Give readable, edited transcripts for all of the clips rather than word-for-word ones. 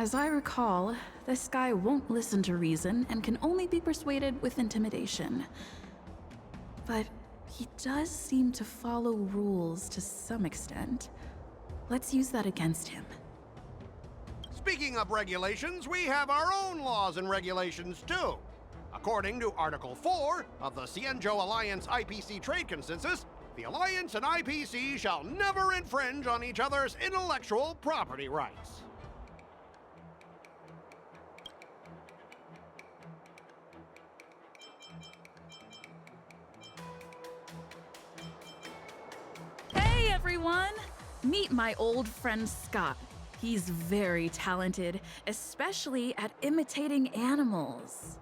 As I recall, this guy won't listen to reason and can only be persuaded with intimidation. But he does seem to follow rules to some extent. Let's use that against him. Speaking of regulations, we have our own laws and regulations too. According to Article 4 of the Cienjo Alliance IPC Trade Consensus, the Alliance and IPC shall never infringe on each other's intellectual property rights. Hey everyone! Meet my old friend Scott. He's very talented, especially at imitating animals.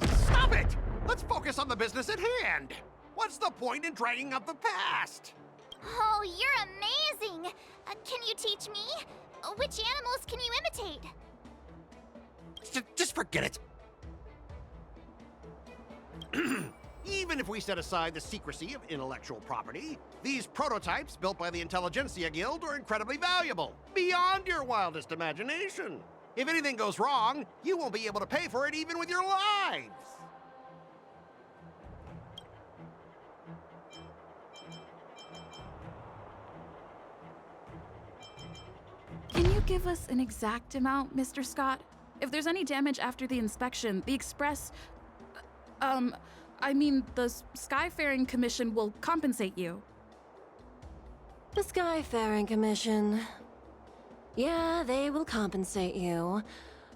Stop it! Let's focus on the business at hand. What's the point in dragging up the past? Oh, you're amazing! Can you teach me? Which animals can you imitate? Just forget it. Even if we set aside the secrecy of intellectual property, these prototypes built by the Intelligentsia Guild are incredibly valuable, beyond your wildest imagination. If anything goes wrong, you won't be able to pay for it even with your lives. Can you give us an exact amount, Mr. Scott? If there's any damage after the inspection, the Express... the Skyfaring Commission will compensate you. The Skyfaring Commission. Yeah, they will compensate you,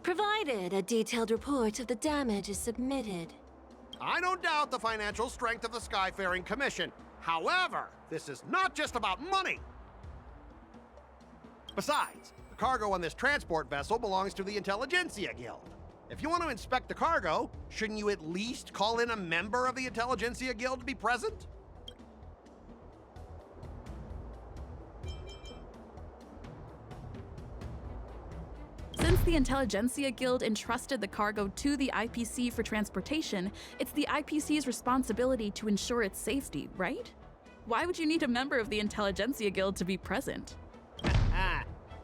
provided a detailed report of the damage is submitted. I don't doubt the financial strength of the Skyfaring Commission. However, this is not just about money. Besides, the cargo on this transport vessel belongs to the Intelligentsia Guild. If you want to inspect the cargo, shouldn't you at least call in a member of the Intelligentsia Guild to be present? Since the Intelligentsia Guild entrusted the cargo to the IPC for transportation, it's the IPC's responsibility to ensure its safety, right? Why would you need a member of the Intelligentsia Guild to be present?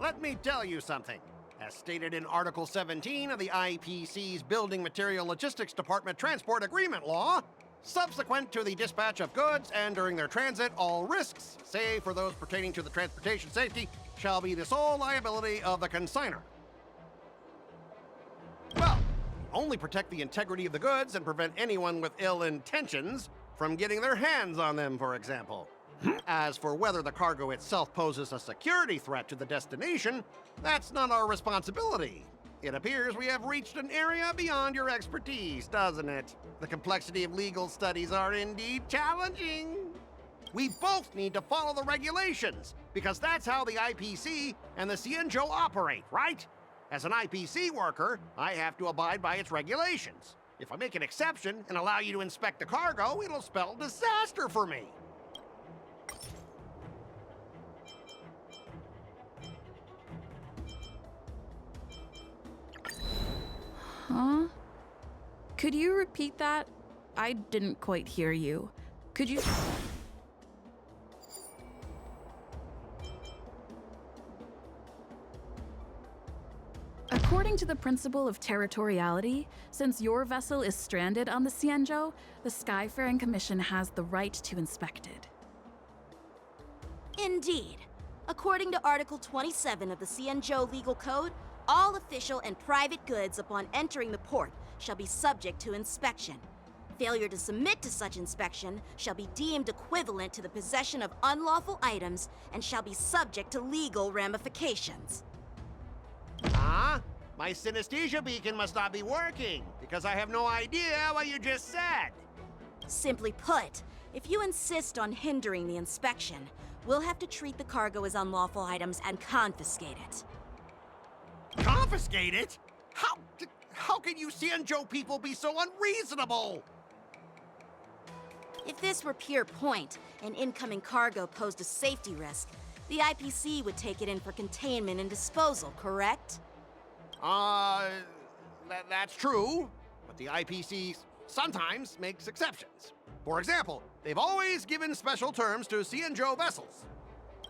Let me tell you something. As stated in Article 17 of the IPC's Building Material Logistics Department Transport Agreement Law, subsequent to the dispatch of goods and during their transit, all risks, save for those pertaining to the transportation safety, shall be the sole liability of the consignor. Well, only protect the integrity of the goods and prevent anyone with ill intentions from getting their hands on them, for example. As for whether the cargo itself poses a security threat to the destination, that's not our responsibility. It appears we have reached an area beyond your expertise, doesn't it? The complexity of legal studies are indeed challenging. We both need to follow the regulations, because that's how the IPC and the Cienjo operate, right? As an IPC worker, I have to abide by its regulations. If I make an exception and allow you to inspect the cargo, it'll spell disaster for me. Huh? Could you repeat that? I didn't quite hear you. Could you... According to the principle of territoriality, since your vessel is stranded on the Cienjo, the Skyfaring Commission has the right to inspect it. Indeed. According to Article 27 of the Cienjo Legal Code, all official and private goods upon entering the port shall be subject to inspection. Failure to submit to such inspection shall be deemed equivalent to the possession of unlawful items and shall be subject to legal ramifications. My synesthesia beacon must not be working, because I have no idea what you just said. Simply put, if you insist on hindering the inspection, we'll have to treat the cargo as unlawful items and confiscate it. Confiscate it? How can you Cienjo people be so unreasonable? If this were pure point and incoming cargo posed a safety risk, the IPC would take it in for containment and disposal, correct? That's true, but the IPC sometimes makes exceptions. For example, they've always given special terms to Cienjo vessels.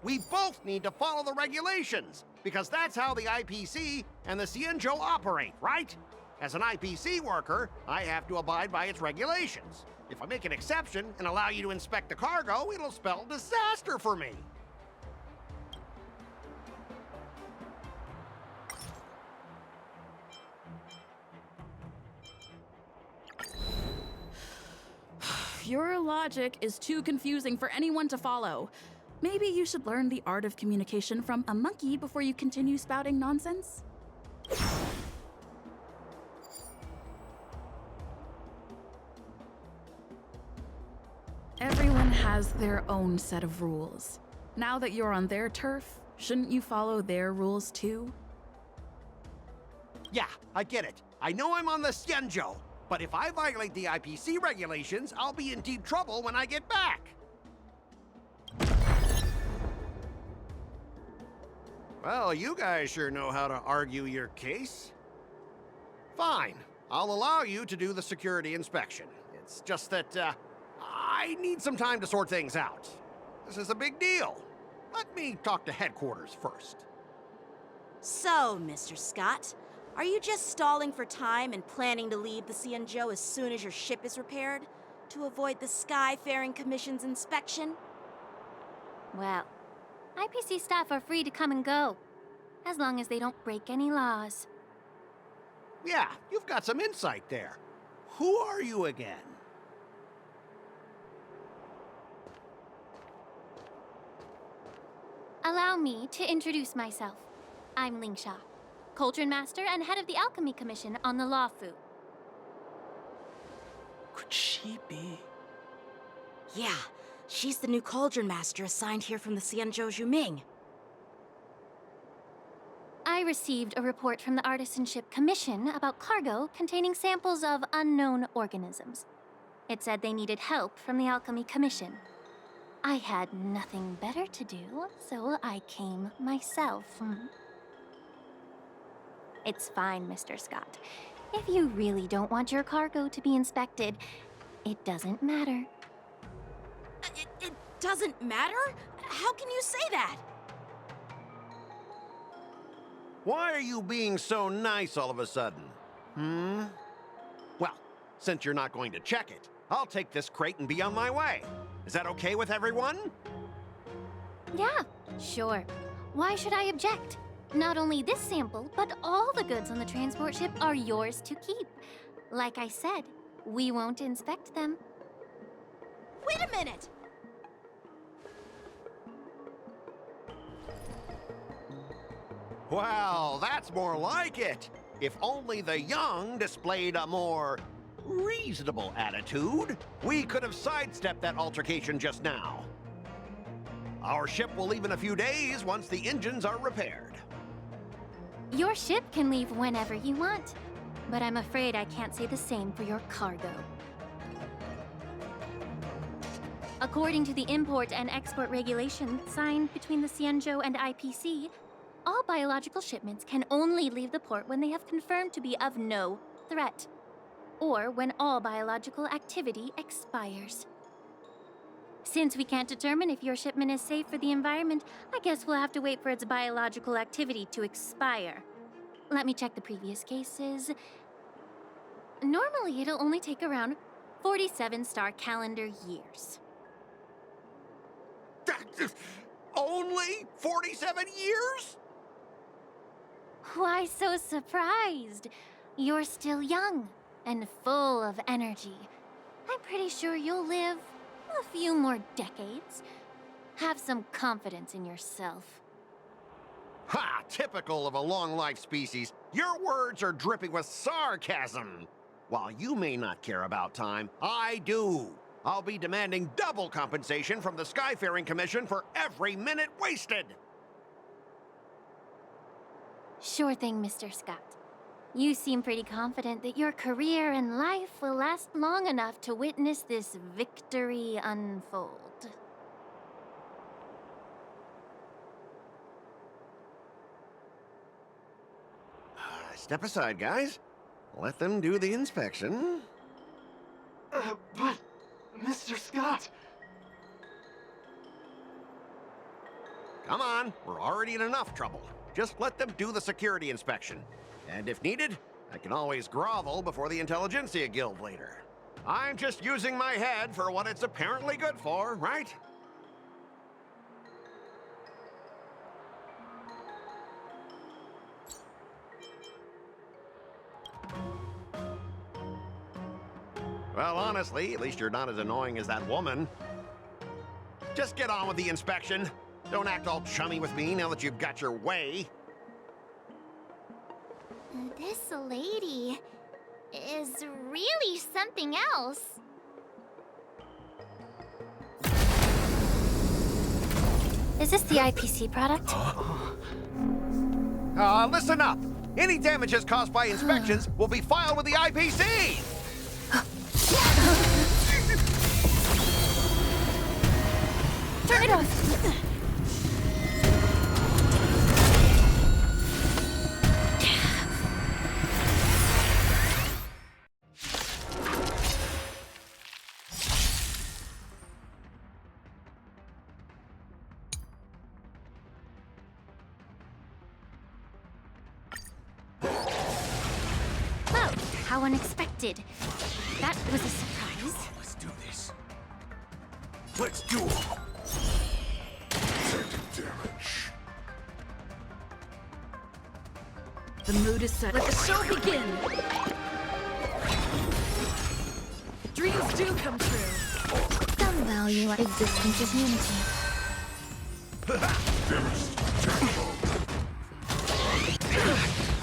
We both need to follow the regulations, Because that's how the IPC and the CNJO operate, right? As an IPC worker, I have to abide by its regulations. If I make an exception and allow you to inspect the cargo, it'll spell disaster for me. Your logic is too confusing for anyone to follow. Maybe you should learn the art of communication from a monkey before you continue spouting nonsense? Everyone has their own set of rules. Now that you're on their turf, shouldn't you follow their rules too? Yeah, I get it. I know I'm on the CNJO, but if I violate the IPC regulations, I'll be in deep trouble when I get back. Well, you guys sure know how to argue your case. Fine, I'll allow you to do the security inspection. It's just that, I need some time to sort things out. This is a big deal. Let me talk to headquarters first. So, Mr. Scott, are you just stalling for time and planning to leave the CNJO as soon as your ship is repaired? To avoid the Skyfaring Commission's inspection? Well, IPC staff are free to come and go, as long as they don't break any laws. Yeah, you've got some insight there. Who are you again? Allow me to introduce myself. I'm Lingsha, Cauldron Master and head of the Alchemy Commission on the Lawfu. Could she be? Yeah, she's the new Cauldron Master assigned here from the CNJO Zhuming. I received a report from the Artisanship Commission about cargo containing samples of unknown organisms. It said they needed help from the Alchemy Commission. I had nothing better to do, so I came myself. It's fine, Mr. Scott. If you really don't want your cargo to be inspected, it doesn't matter. It doesn't matter? How can you say that? Why are you being so nice all of a sudden? Well, since you're not going to check it, I'll take this crate and be on my way. Is that okay with everyone? Yeah, sure. Why should I object? Not only this sample, but all the goods on the transport ship are yours to keep. Like I said, we won't inspect them. Wait a minute! Well, that's more like it. If only the young displayed a more reasonable attitude, we could have sidestepped that altercation just now. Our ship will leave in a few days once the engines are repaired. Your ship can leave whenever you want, but I'm afraid I can't say the same for your cargo. According to the import and export regulation signed between the CNJO and IPC, all biological shipments can only leave the port when they have confirmed to be of no threat, or when all biological activity expires. Since we can't determine if your shipment is safe for the environment, I guess we'll have to wait for its biological activity to expire. Let me check the previous cases. Normally, it'll only take around 47 star calendar years. Only 47 years? Why so surprised? You're still young and full of energy. I'm pretty sure you'll live a few more decades. Have some confidence in yourself. Ha! Typical of a long-life species. Your words are dripping with sarcasm. While you may not care about time, I do. I'll be demanding double compensation from the Skyfaring Commission for every minute wasted. Sure thing, Mr. Scott. You seem pretty confident that your career and life will last long enough to witness this victory unfold. Step aside, guys. Let them do the inspection. But, Mr. Scott... Come on, we're already in enough trouble. Just let them do the security inspection. And if needed, I can always grovel before the Intelligentsia Guild later. I'm just using my head for what it's apparently good for, right? Well, honestly, at least you're not as annoying as that woman. Just get on with the inspection. Don't act all chummy with me now that you've got your way. This lady is really something else. Is this the IPC product? Listen up. Any damages caused by inspections will be filed with the IPC. Turn it off! Well, how unexpected. That was a surprise. Let's do this. Let's do it. Damage. The mood is set. Let the show begin! Dreams do come true. Some value existence is unity.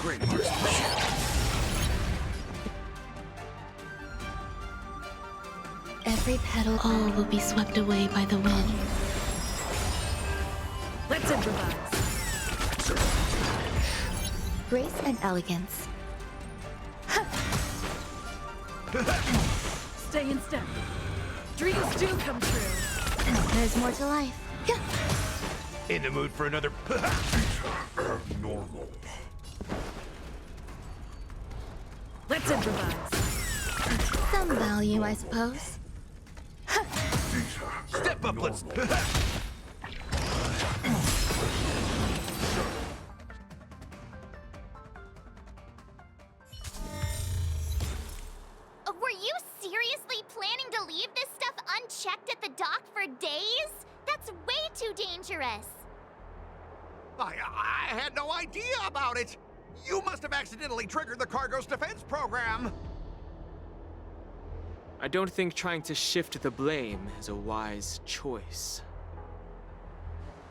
Great marksmanship. Every petal, all will be swept away by the wind. Let's improvise. Grace and elegance. Stay in step. Dreams do come true. There's more to life. In the mood for another abnormal. Let's improvise. Some value, I suppose. Step up, let's. Were you seriously planning to leave this stuff unchecked at the dock for days? That's way too dangerous. I had no idea about it. You must have accidentally triggered the cargo's defense program. I don't think trying to shift the blame is a wise choice.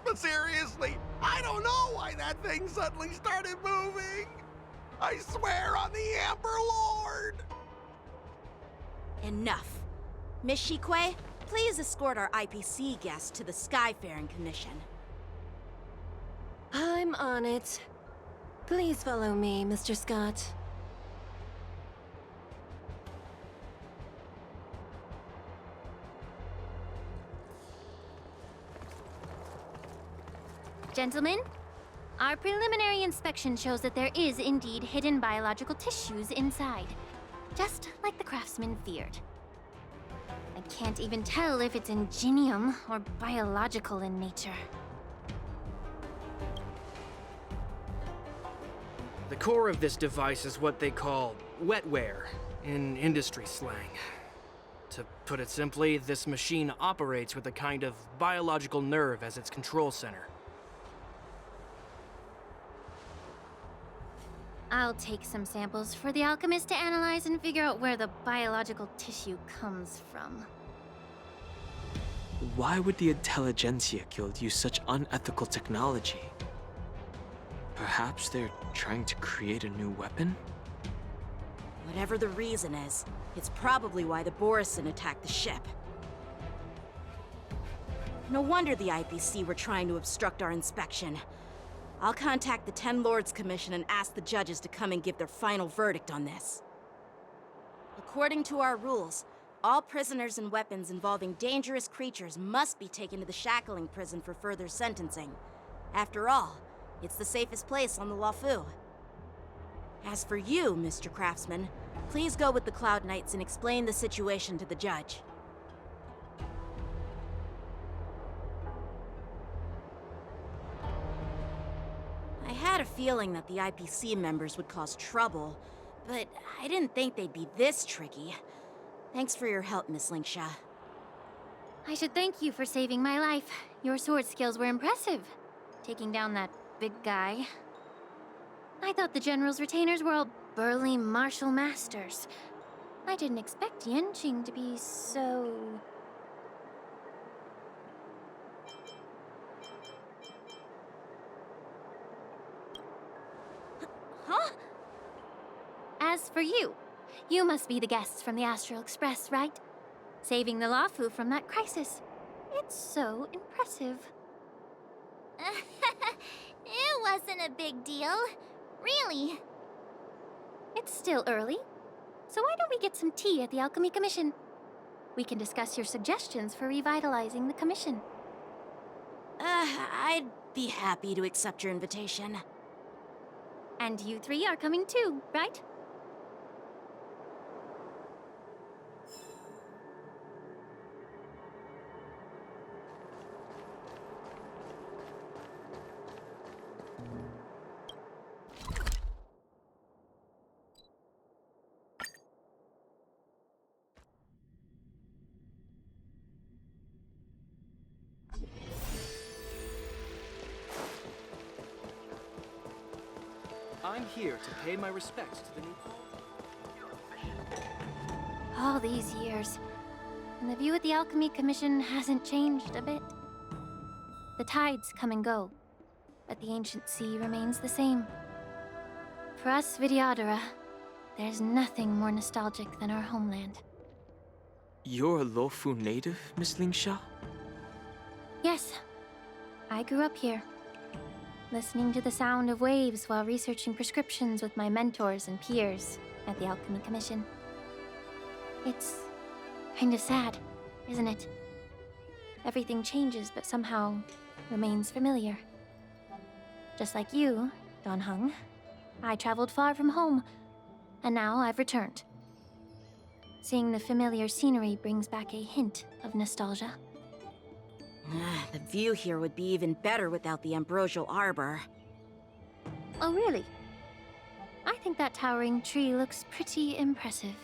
But seriously, I don't know why that thing suddenly started moving. I swear on the Amber Lord. Enough. Miss Shikwe, please escort our IPC guest to the Skyfaring Commission. I'm on it. Please follow me, Mr. Scott. Gentlemen, our preliminary inspection shows that there is indeed hidden biological tissues inside. Just like the craftsman feared. I can't even tell if it's ingenium or biological in nature. The core of this device is what they call wetware in industry slang. To put it simply, this machine operates with a kind of biological nerve as its control center. I'll take some samples for the alchemist to analyze and figure out where the biological tissue comes from. Why would the Intelligentsia Guild use such unethical technology? Perhaps they're trying to create a new weapon? Whatever the reason is, it's probably why the borisin attacked the ship. No wonder the IPC were trying to obstruct our inspection. I'll contact the Ten Lords Commission and ask the judges to come and give their final verdict on this. According to our rules, all prisoners and weapons involving dangerous creatures must be taken to the shackling prison for further sentencing. After all, it's the safest place on the Luofu. As for you, Mr. Craftsman, please go with the Cloud Knights and explain the situation to the judge. I had feeling that the IPC members would cause trouble, but I didn't think they'd be this tricky. Thanks for your help, Miss Linksha. I should thank you for saving my life. Your sword skills were impressive. Taking down that big guy. I thought the General's retainers were all burly martial masters. I didn't expect Yenqing to be so... Huh? As for you, you must be the guests from the Astral Express, right? Saving the Luofu from that crisis. It's so impressive. It wasn't a big deal. Really. It's still early, so why don't we get some tea at the Alchemy Commission? We can discuss your suggestions for revitalizing the commission. I'd be happy to accept your invitation. And you three are coming too, right? I'm here to pay my respects to the new... All these years, and the view at the Alchemy Commission hasn't changed a bit. The tides come and go, but the ancient sea remains the same. For us Vidyadhara, there's nothing more nostalgic than our homeland. You're a Luofu native, Miss Lingsha? Yes, I grew up here, listening to the sound of waves while researching prescriptions with my mentors and peers at the Alchemy Commission. It's kind of sad, isn't it? Everything changes but somehow remains familiar. Just like you, Dan Heng, I traveled far from home, and now I've returned. Seeing the familiar scenery brings back a hint of nostalgia. The view here would be even better without the ambrosial arbor. Oh, really? I think that towering tree looks pretty impressive.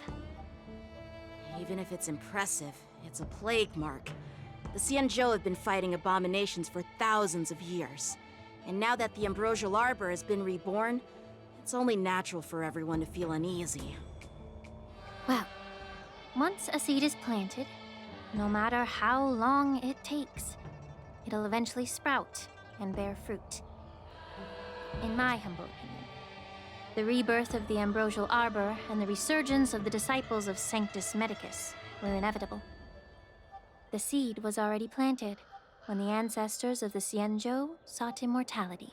Even if it's impressive, it's a plague mark. The Xianzhou have been fighting abominations for thousands of years. And now that the ambrosial arbor has been reborn, it's only natural for everyone to feel uneasy. Well, once a seed is planted, no matter how long it takes, it'll eventually sprout and bear fruit. In my humble opinion, the rebirth of the ambrosial arbor and the resurgence of the disciples of Sanctus Medicus were inevitable. The seed was already planted when the ancestors of the Xianzhou sought immortality.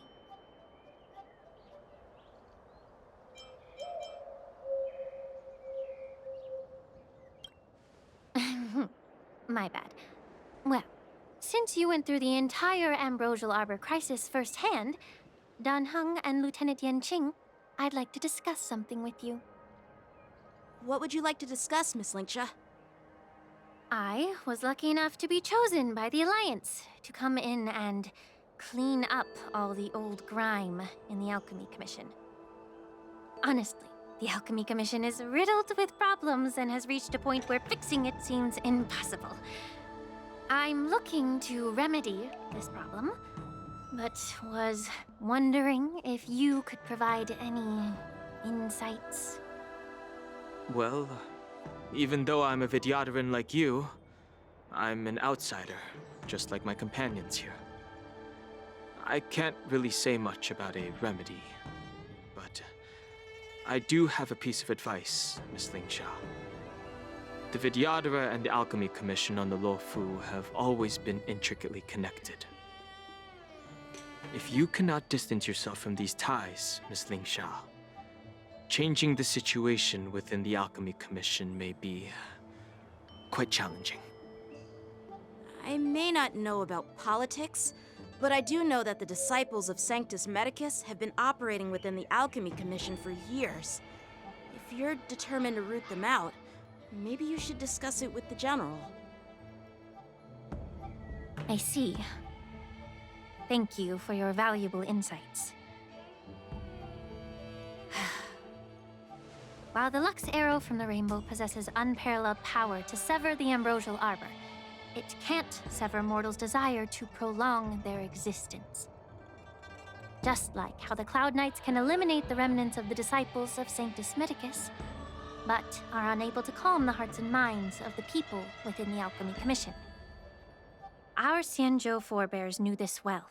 My bad. Well, since you went through the entire ambrosial arbor crisis firsthand, Dan Heng and Lieutenant Yenqing, I'd like to discuss something with you. What would you like to discuss, Miss Linksha? I was lucky enough to be chosen by the Alliance to come in and clean up all the old grime in the Alchemy Commission. Honestly, the Alchemy Commission is riddled with problems and has reached a point where fixing it seems impossible. I'm looking to remedy this problem, but was wondering if you could provide any insights. Well, even though I'm a Vidyadharan like you, I'm an outsider, just like my companions here. I can't really say much about a remedy, but I do have a piece of advice, Miss Lingsha. The Vidyadhara and the Alchemy Commission on the Luofu have always been intricately connected. If you cannot distance yourself from these ties, Miss Lingsha, changing the situation within the Alchemy Commission may be quite challenging. I may not know about politics, but I do know that the disciples of Sanctus Medicus have been operating within the Alchemy Commission for years. If you're determined to root them out, maybe you should discuss it with the General. I see. Thank you for your valuable insights. While the Lux Arrow from the Rainbow possesses unparalleled power to sever the ambrosial arbor, it can't sever mortals' desire to prolong their existence. Just like how the Cloud Knights can eliminate the remnants of the disciples of Sanctus Medicus, but are unable to calm the hearts and minds of the people within the Alchemy Commission. Our Xianzhou forebears knew this well,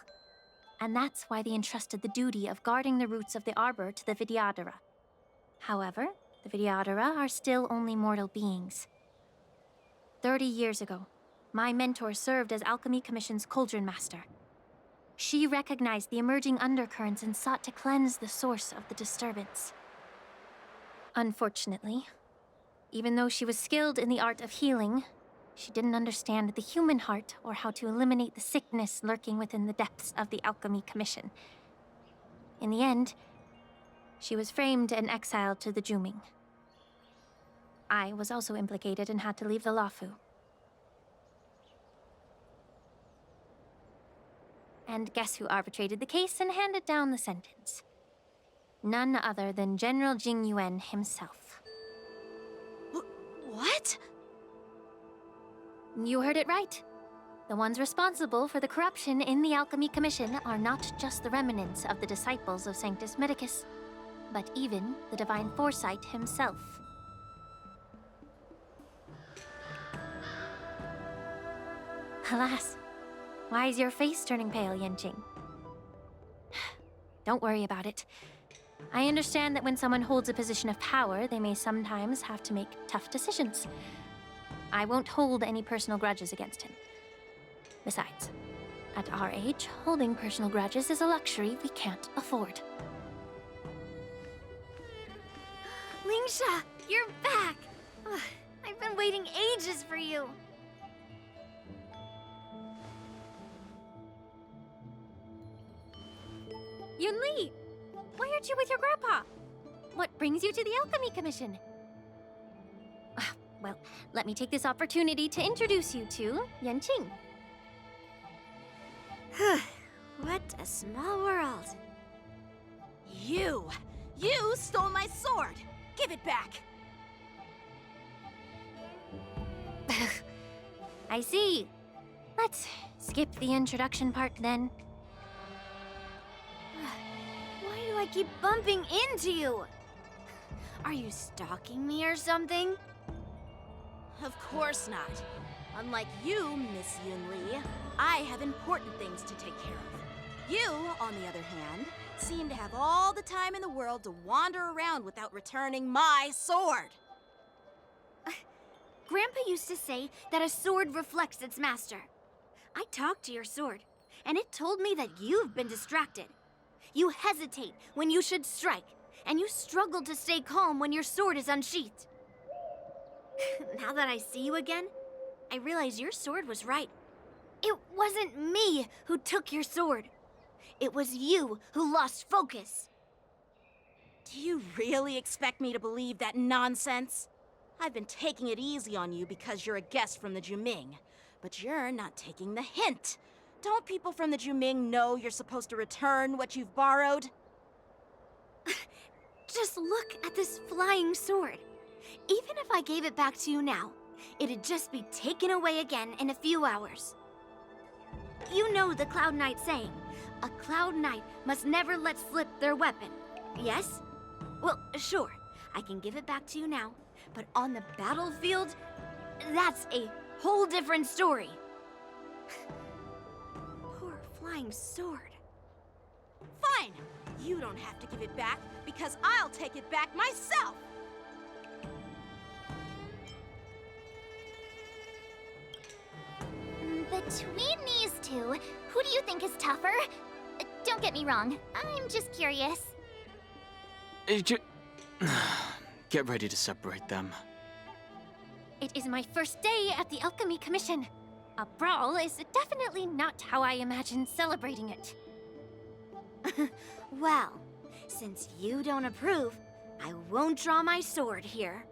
and that's why they entrusted the duty of guarding the roots of the arbor to the Vidyadhara. However, the Vidyadhara are still only mortal beings. 30 years ago, my mentor served as Alchemy Commission's Cauldron Master. She recognized the emerging undercurrents and sought to cleanse the source of the disturbance. Unfortunately, even though she was skilled in the art of healing, she didn't understand the human heart or how to eliminate the sickness lurking within the depths of the Alchemy Commission. In the end, she was framed and exiled to the Juming. I was also implicated and had to leave the Luofu. And guess who arbitrated the case and handed down the sentence? None other than General Jing Yuan himself. What? You heard it right. The ones responsible for the corruption in the Alchemy Commission are not just the remnants of the disciples of Sanctus Medicus, but even the Divine Foresight himself. Alas, why is your face turning pale, Yanqing? Don't worry about it. I understand that when someone holds a position of power, they may sometimes have to make tough decisions. I won't hold any personal grudges against him. Besides, at our age, holding personal grudges is a luxury we can't afford. Lingsha, you're back! Ugh, I've been waiting ages for you. Yunli! Why aren't you with your grandpa? What brings you to the Alchemy Commission? Well, let me take this opportunity to introduce you to Yanqing. What a small world. You stole my sword! Give it back! I see. Let's skip the introduction part then. Why do I keep bumping into you? Are you stalking me or something? Of course not. Unlike you, Miss Yunli, I have important things to take care of. You, on the other hand, seem to have all the time in the world to wander around without returning my sword. Grandpa used to say that a sword reflects its master. I talked to your sword, and it told me that you've been distracted. You hesitate when you should strike, and you struggle to stay calm when your sword is unsheathed. Now that I see you again, I realize your sword was right. It wasn't me who took your sword. It was you who lost focus. Do you really expect me to believe that nonsense? I've been taking it easy on you because you're a guest from the Juming, but you're not taking the hint. Don't people from the Juming know you're supposed to return what you've borrowed? Just look at this flying sword. Even if I gave it back to you now, it'd just be taken away again in a few hours. You know the Cloud Knight saying, a Cloud Knight must never let slip their weapon, yes? Well, sure, I can give it back to you now, but on the battlefield, that's a whole different story. Poor flying sword. Fine! You don't have to give it back, because I'll take it back myself! Between these two, who do you think is tougher? Don't get me wrong, I'm just curious. Get ready to separate them. It is my first day at the Alchemy Commission. A brawl is definitely not how I imagine celebrating it. Well, since you don't approve, I won't draw my sword here.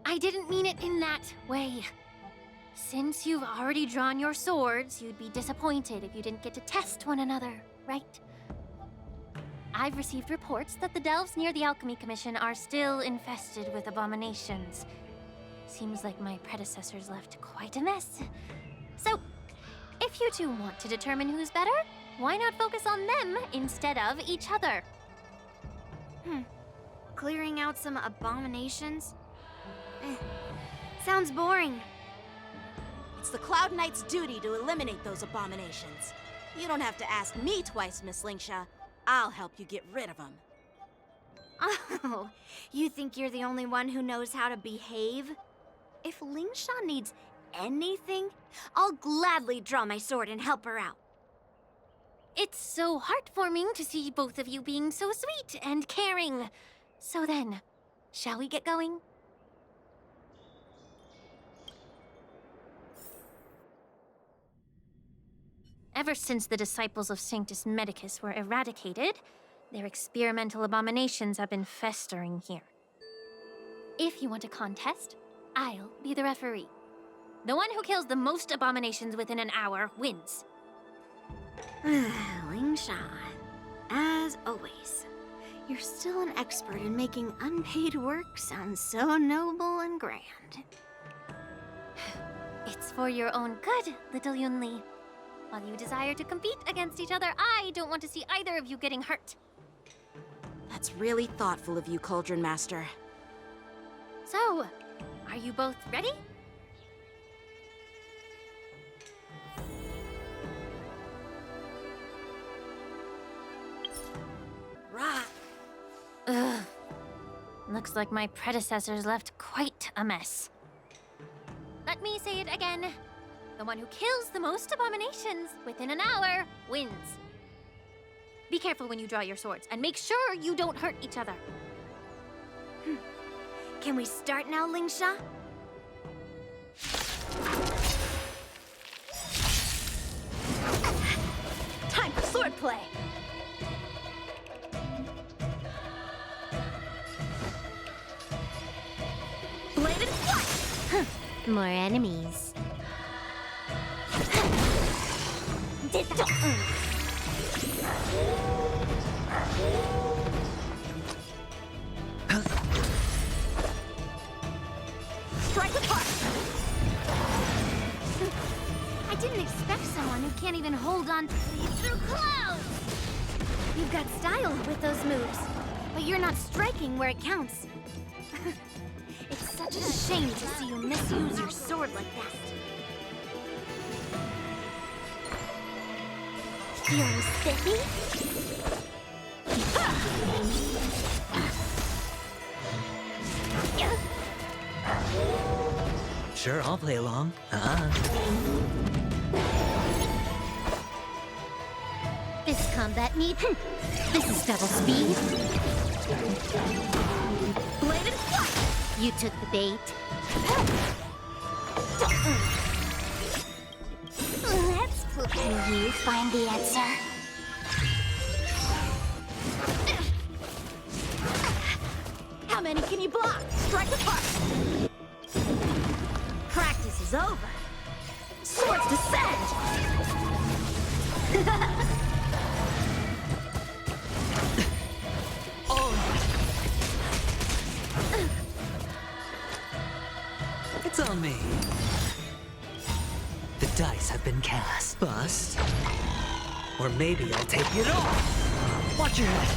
I didn't mean it in that way. Since you've already drawn your swords, you'd be disappointed if you didn't get to test one another, right? I've received reports that the delves near the Alchemy Commission are still infested with abominations. Seems like my predecessors left quite a mess. So, if you two want to determine who's better, why not focus on them instead of each other? Clearing out some abominations? Sounds boring. It's the Cloud Knight's duty to eliminate those abominations. You don't have to ask me twice, Miss Lingsha. I'll help you get rid of them. Oh, you think you're the only one who knows how to behave? If Lingsha needs anything, I'll gladly draw my sword and help her out. It's so heartwarming to see both of you being so sweet and caring. So then, shall we get going? Ever since the disciples of Sanctus Medicus were eradicated, their experimental abominations have been festering here. If you want a contest, I'll be the referee. The one who kills the most abominations within an hour wins. Lingsha, as always, you're still an expert in making unpaid work sound so noble and grand. It's for your own good, little Yunli. While you desire to compete against each other, I don't want to see either of you getting hurt. That's really thoughtful of you, Cauldron Master. So, are you both ready? Rah! Ugh. Looks like my predecessors left quite a mess. Let me say it again. The one who kills the most abominations within an hour wins. Be careful when you draw your swords, and make sure you don't hurt each other. Can we start now, Lingsha? Time for swordplay! Bladed flight! More enemies. Strike apart! I didn't expect someone who can't even hold on to through clouds! You've got style with those moves, but you're not striking where it counts. It's such a shame to see you misuse your sword like that. Feeling spiffy? Sure, I'll play along. This combat need. This is double speed. Bladed flight! You took the bait. Let's play. Can you find the answer? How many can you block? Strike apart! Practice is over. Swords descend! It's on me. The dice have been cast. Bust. Or maybe I'll take it off. Watch your head.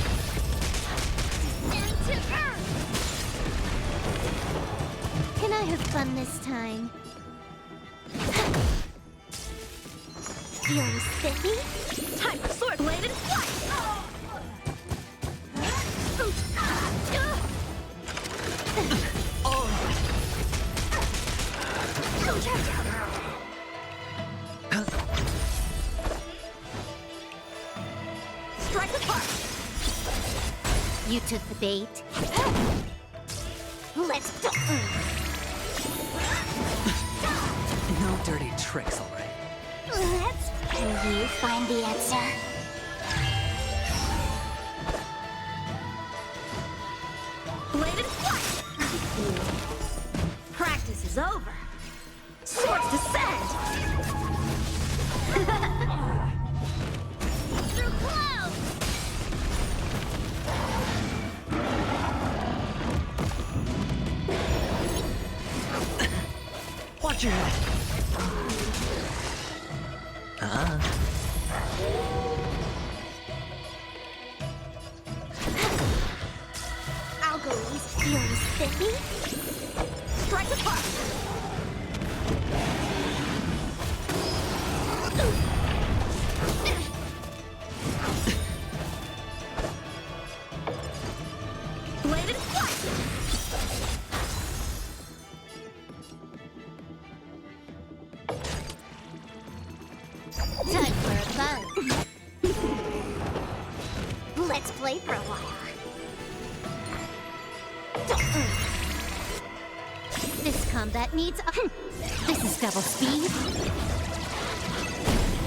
And to earth! Can I have fun this time? Feeling spiffy? Time for sword-bladed flight! Strike apart! You took the bait. Let's go. No dirty tricks, all right. Let's. Can you find the answer? Bladed flight! Practice is over. Swords descend! Through clouds! Watch your head. I'll go easy, feeling spiffy. Strike apart! Bladed flight! Time for a fun. Let's play for a while. This combat needs a... This is double speed.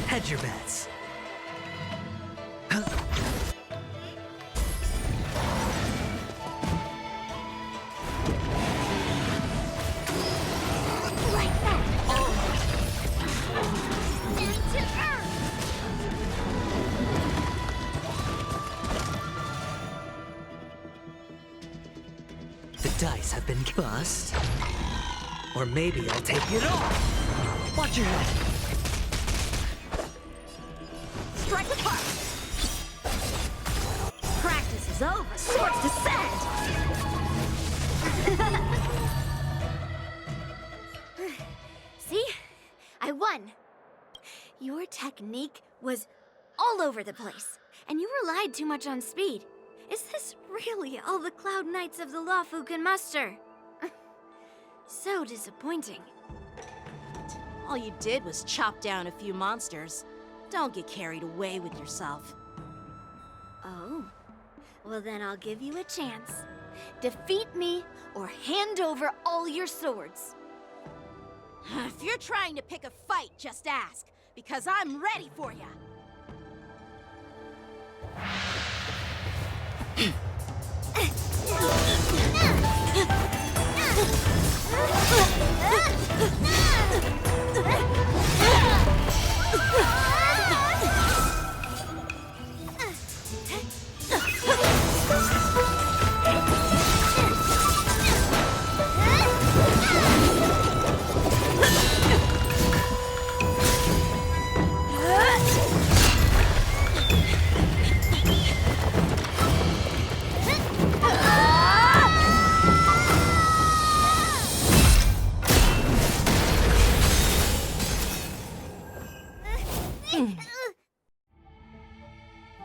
Hedge your bets. Like that. Down to earth. The dice have been bust. Or maybe I'll take it all. Watch your head. Strike apart. Practice is over. Swords descend. See? I won. Your technique was all over the place, and you relied too much on speed. Is this really all the Cloud Knights of the Lawfu can muster? So disappointing. All you did was chop down a few monsters. Don't get carried away with yourself. Oh. Well, then I'll give you a chance. Defeat me or hand over all your swords. If you're trying to pick a fight, just ask, because I'm ready for ya.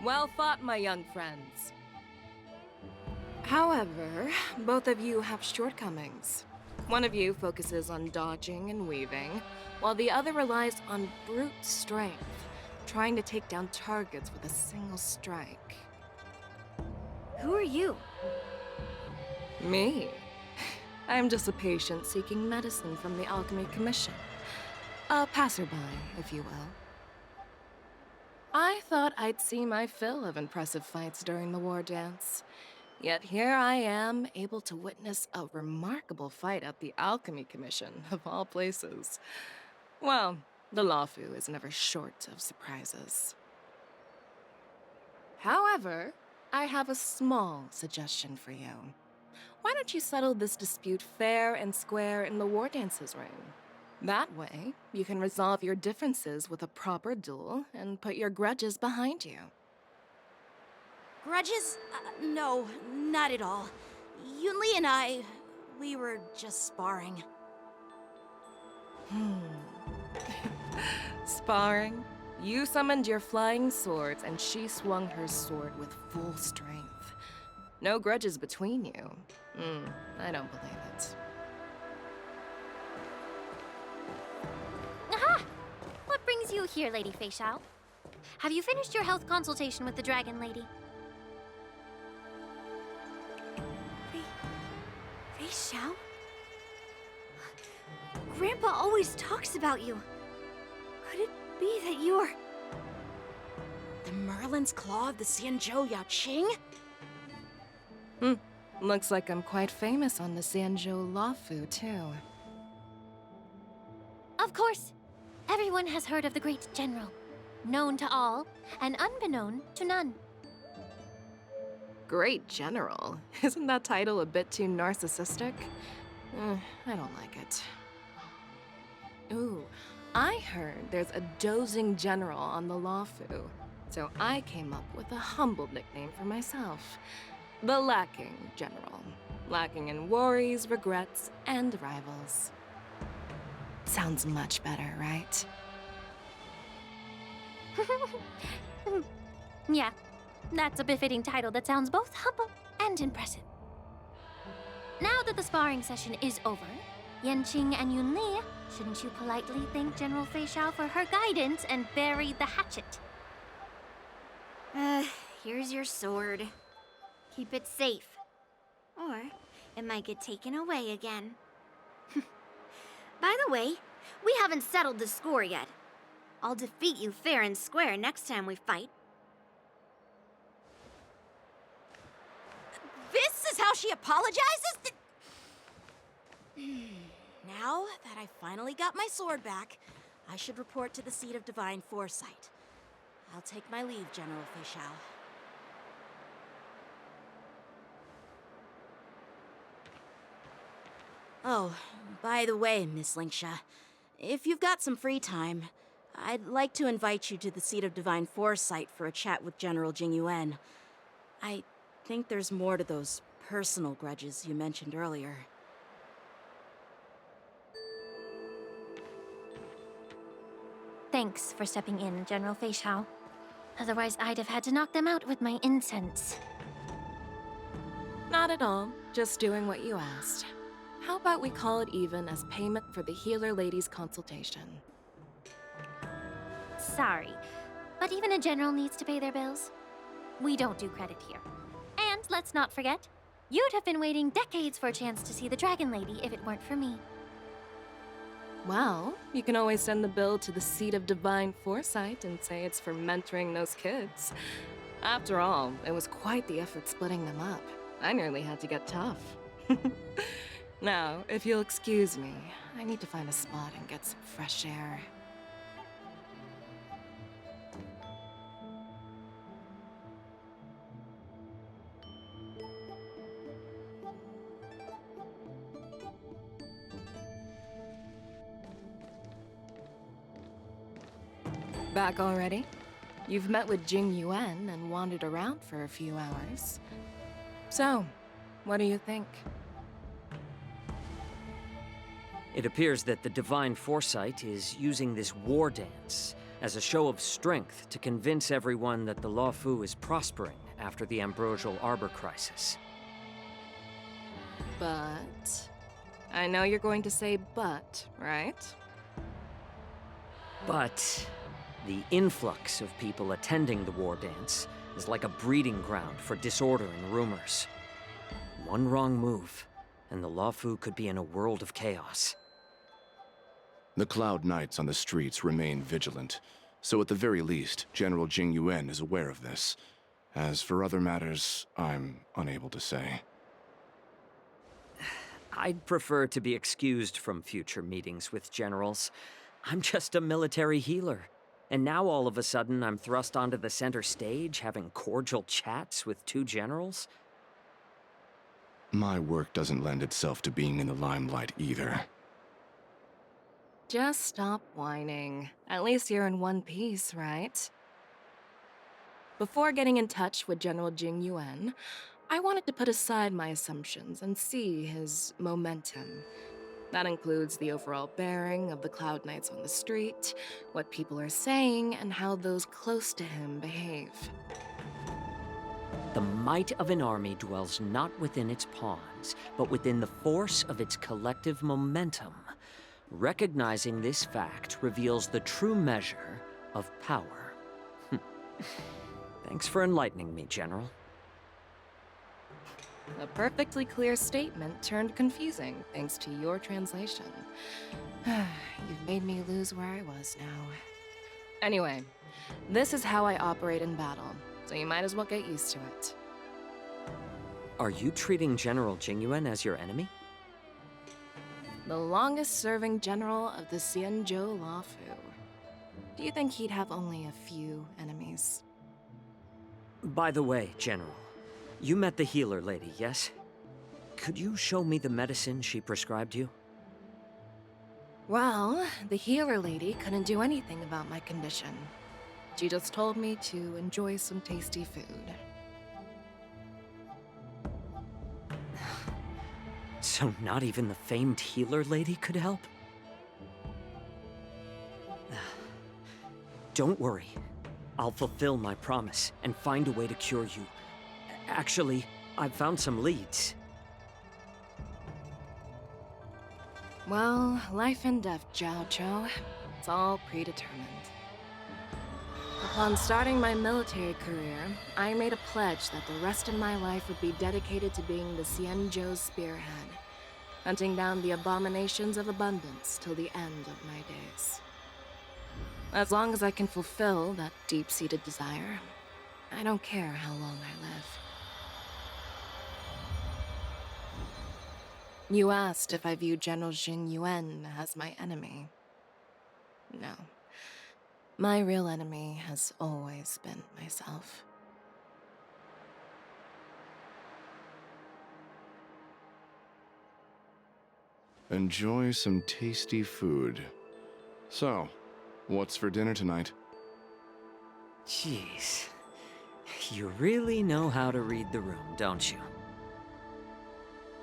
Well fought, my young friends. However, both of you have shortcomings. One of you focuses on dodging and weaving, while the other relies on brute strength, trying to take down targets with a single strike. Who are you? Me? I'm just a patient seeking medicine from the Alchemy Commission. A passerby, if you will. I thought I'd see my fill of impressive fights during the war dance. Yet here I am, able to witness a remarkable fight at the Alchemy Commission, of all places. Well, the Lawfu is never short of surprises. However, I have a small suggestion for you. Why don't you settle this dispute fair and square in the war dances ring? That way, you can resolve your differences with a proper duel and put your grudges behind you. Grudges? No, not at all. Yunli and I, we were just sparring. Sparring? You summoned your flying swords and she swung her sword with full strength. No grudges between you. I don't believe it. Aha! What brings you here, Lady Fei Xiao? Have you finished your health consultation with the Dragon Lady? Fei Xiao? Grandpa always talks about you. Could it be that you're... The Merlin's Claw of the Xianzhou Yaoqing? Looks like I'm quite famous on the Xianzhou Lawfu, too. Of course. Everyone has heard of the great general. Known to all, and unbeknown to none. Great General? Isn't that title a bit too narcissistic? I don't like it. Ooh, I heard there's a dozing general on the Lawfu, so I came up with a humble nickname for myself. The Lacking General. Lacking in worries, regrets, and rivals. Sounds much better, right? Yeah, that's a befitting title that sounds both humble and impressive. Now that the sparring session is over, Yanqing and Yunli, shouldn't you politely thank General Fei Xiao for her guidance and bury the hatchet? Here's your sword. Keep it safe. Or it might get taken away again. By the way, we haven't settled the score yet. I'll defeat you fair and square next time we fight. This is how she apologizes? Now that I finally got my sword back, I should report to the seat of divine foresight. I'll take my leave, General Fei Xiao. Oh, by the way, Miss Linksha, if you've got some free time, I'd like to invite you to the seat of divine foresight for a chat with General Jingyuan. I think there's more to those personal grudges you mentioned earlier. Thanks for stepping in, General Fei Xiao. Otherwise, I'd have had to knock them out with my incense. Not at all. Just doing what you asked. How about we call it even as payment for the healer lady's consultation? Sorry, but even a general needs to pay their bills. We don't do credit here. And let's not forget, you'd have been waiting decades for a chance to see the Dragon Lady if it weren't for me. Well, you can always send the bill to the seat of divine foresight and say it's for mentoring those kids. After all, it was quite the effort splitting them up. I nearly had to get tough. Now, if you'll excuse me, I need to find a spot and get some fresh air. Back already? You've met with Jing Yuan and wandered around for a few hours. So, what do you think? It appears that the Divine Foresight is using this war dance as a show of strength to convince everyone that the Lawfu is prospering after the Ambrosial Arbor crisis. But... I know you're going to say but, right? But the influx of people attending the war dance is like a breeding ground for disorder and rumors. One wrong move, and the Lawfu could be in a world of chaos. The Cloud Knights on the streets remain vigilant, so at the very least, General Jing Yuan is aware of this. As for other matters, I'm unable to say. I'd prefer to be excused from future meetings with generals. I'm just a military healer. And now all of a sudden I'm thrust onto the center stage having cordial chats with two generals? My work doesn't lend itself to being in the limelight either. Just stop whining. At least you're in one piece, right? Before getting in touch with General Jing Yuan, I wanted to put aside my assumptions and see his momentum. That includes the overall bearing of the Cloud Knights on the street, what people are saying, and how those close to him behave. The might of an army dwells not within its pawns, but within the force of its collective momentum. Recognizing this fact reveals the true measure of power. Thanks for enlightening me, General. A perfectly clear statement turned confusing thanks to your translation. You've made me lose where I was now. Anyway, this is how I operate in battle, so you might as well get used to it. Are you treating General Jingyuan as your enemy? The longest-serving general of the Xianzhou Lawfu. Do you think he'd have only a few enemies? By the way, General, you met the healer lady, yes? Could you show me the medicine she prescribed you? Well, the healer lady couldn't do anything about my condition. She just told me to enjoy some tasty food. So not even the famed healer lady could help? Don't worry. I'll fulfill my promise and find a way to cure you. Actually, I've found some leads. Well, life and death, Jiao Cho. It's all predetermined. Upon starting my military career, I made a pledge that the rest of my life would be dedicated to being the Xianzhou spearhead, hunting down the abominations of abundance till the end of my days. As long as I can fulfill that deep-seated desire, I don't care how long I live. You asked if I view General Jing Yuan as my enemy. No. My real enemy has always been myself. Enjoy some tasty food. So, what's for dinner tonight? Jeez. You really know how to read the room, don't you?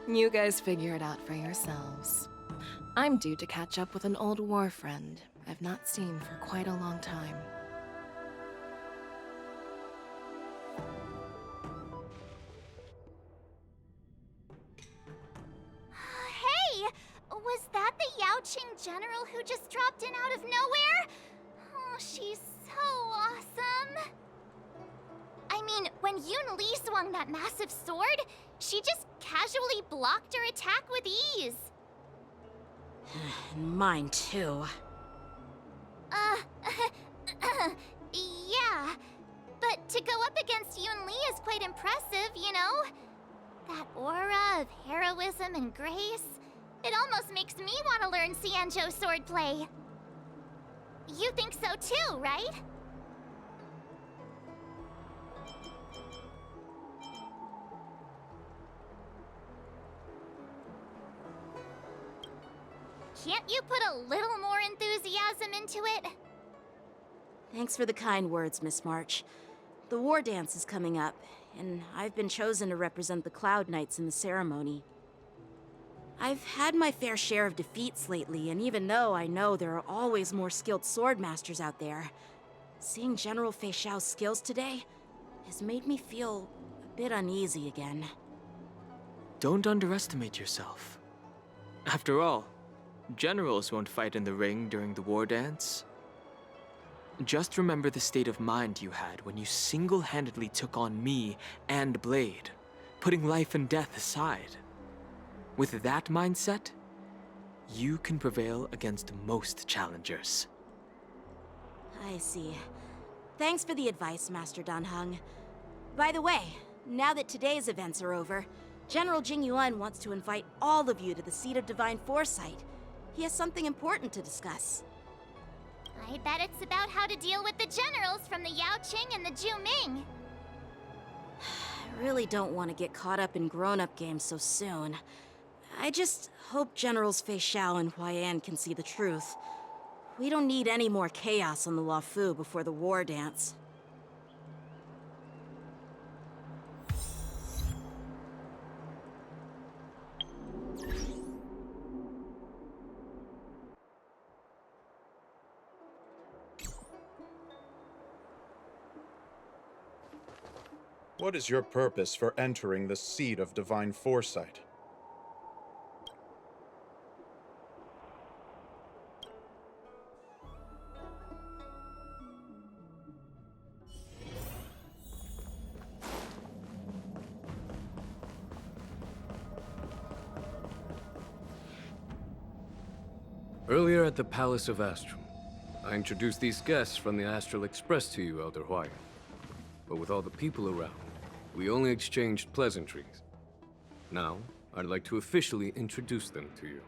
You guys figure it out for yourselves. I'm due to catch up with an old war friend I've not seen for quite a long time. Hey! Was that the Yaoqing general who just dropped in out of nowhere? Oh, she's so awesome. I mean, when Yun Li swung that massive sword, she just casually blocked her attack with ease. Mine too. Yeah. But to go up against Yun Li is quite impressive, you know? That aura of heroism and grace, it almost makes me want to learn Xianzhou swordplay. You think so too, right? Can't you put a little more enthusiasm into it? Thanks for the kind words, Miss March. The war dance is coming up, and I've been chosen to represent the Cloud Knights in the ceremony. I've had my fair share of defeats lately, and even though I know there are always more skilled swordmasters out there, seeing General Fei Xiao's skills today has made me feel a bit uneasy again. Don't underestimate yourself. After all, generals won't fight in the ring during the war dance. Just remember the state of mind you had when you single-handedly took on me and Blade, putting life and death aside. With that mindset, you can prevail against most challengers. I see. Thanks for the advice, Master Dan Heng. By the way, now that today's events are over, General Jing Yuan wants to invite all of you to the Seat of Divine Foresight. He has something important to discuss. I bet it's about how to deal with the generals from the Yaoqing and the Zhuming. I really don't want to get caught up in grown-up games so soon. I just hope Generals Fei Xiao and Huaiyan can see the truth. We don't need any more chaos on the Luofu before the war dance. What is your purpose for entering the Seat of Divine Foresight? Earlier at the Palace of Astrum, I introduced these guests from the Astral Express to you, Elder Huaiyan. But with all the people around, we only exchanged pleasantries. Now, I'd like to officially introduce them to you.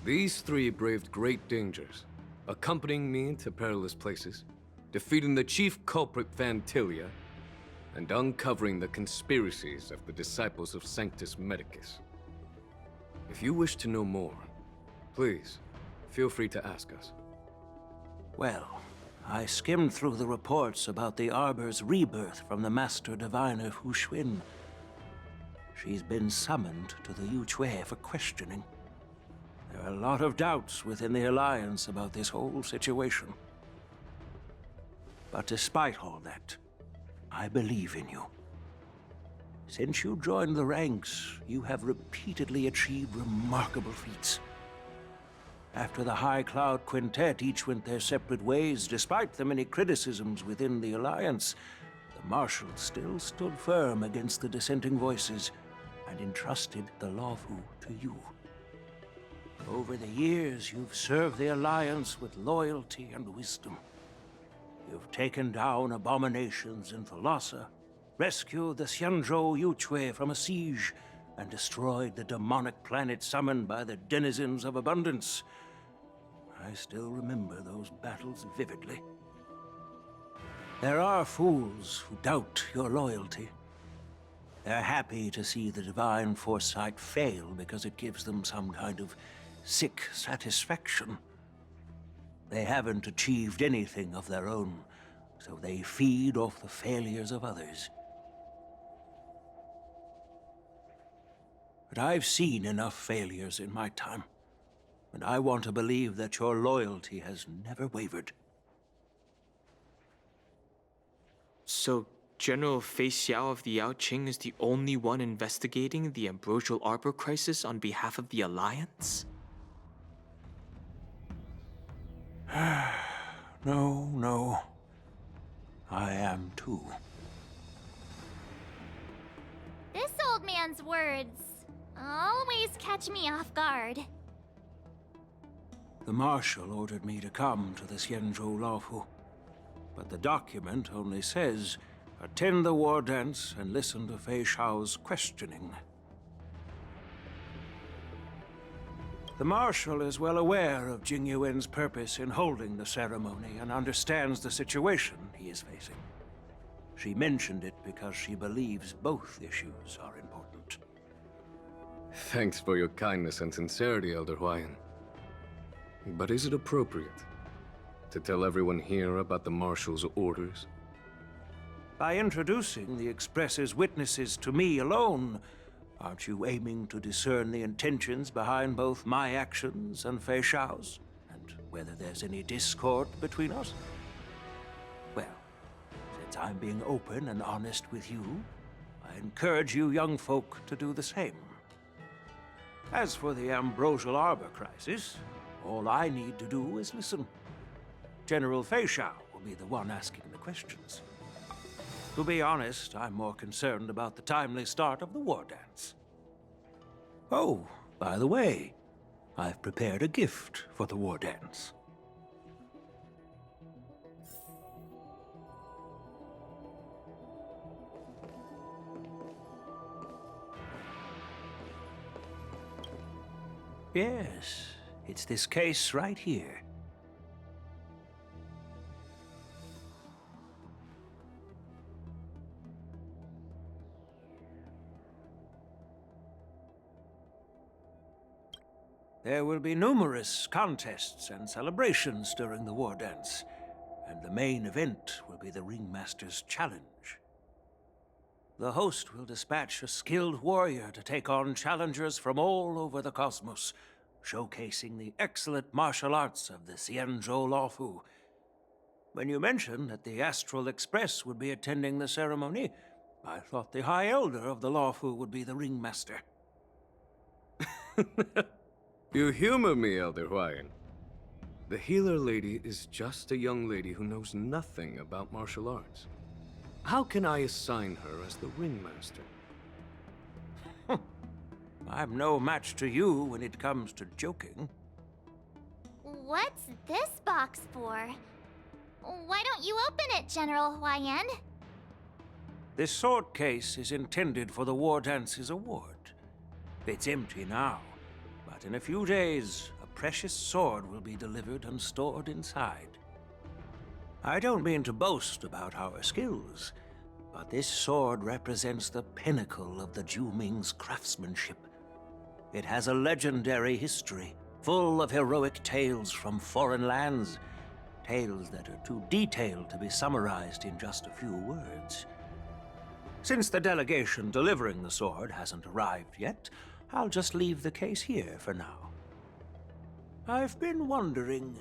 These three braved great dangers, accompanying me to perilous places, defeating the chief culprit Vantilia, and uncovering the conspiracies of the disciples of Sanctus Medicus. If you wish to know more, Please, feel free to ask us. Well, I skimmed through the reports about the Arbor's rebirth from the Master Diviner Hu Xuan. She's been summoned to the Yuchue for questioning. There are a lot of doubts within the Alliance about this whole situation. But despite all that, I believe in you. Since you joined the ranks, you have repeatedly achieved remarkable feats. After the High Cloud Quintet each went their separate ways, despite the many criticisms within the Alliance, the Marshal still stood firm against the dissenting voices and entrusted the Luofu to you. Over the years, you've served the Alliance with loyalty and wisdom. You've taken down abominations in Thalassa, rescued the Xianzhou Yuchue from a siege, and destroyed the demonic planet summoned by the denizens of abundance. I still remember those battles vividly. There are fools who doubt your loyalty. They're happy to see the divine foresight fail because it gives them some kind of sick satisfaction. They haven't achieved anything of their own, so they feed off the failures of others. But I've seen enough failures in my time, and I want to believe that your loyalty has never wavered. So, General Fei Xiao of the Yaoqing is the only one investigating the Ambrosial Arbor crisis on behalf of the Alliance? No. I am too. This old man's words always catch me off guard. The Marshal ordered me to come to the Xianzhou Luofu, but the document only says, attend the war dance and listen to Fei Xiao's questioning. The Marshal is well aware of Jing Yuan's purpose in holding the ceremony and understands the situation he is facing. She mentioned it because she believes both issues are important. Thanks for your kindness and sincerity, Elder Huayan. But is it appropriate to tell everyone here about the Marshal's orders? By introducing the Express's witnesses to me alone, aren't you aiming to discern the intentions behind both my actions and Fei Xiao's, and whether there's any discord between us? Well, since I'm being open and honest with you, I encourage you young folk to do the same. As for the Ambrosial Arbor crisis, all I need to do is listen. General Fei Xiao will be the one asking the questions. To be honest, I'm more concerned about the timely start of the war dance. Oh, by the way, I've prepared a gift for the war dance. Yes, it's this case right here. There will be numerous contests and celebrations during the war dance, and the main event will be the Ringmaster's Challenge. The host will dispatch a skilled warrior to take on challengers from all over the cosmos, showcasing the excellent martial arts of the Xianzhou Luofu. When you mentioned that the Astral Express would be attending the ceremony, I thought the High Elder of the Luofu would be the Ringmaster. You humor me, Elder Huayan. The healer lady is just a young lady who knows nothing about martial arts. How can I assign her as the Ringmaster? I'm no match to you when it comes to joking. What's this box for? Why don't you open it, General Huayan? This sword case is intended for the War Dance's award. It's empty now, but in a few days, a precious sword will be delivered and stored inside. I don't mean to boast about our skills, but this sword represents the pinnacle of the Ju Ming's craftsmanship. It has a legendary history, full of heroic tales from foreign lands. Tales that are too detailed to be summarized in just a few words. Since the delegation delivering the sword hasn't arrived yet, I'll just leave the case here for now. I've been wondering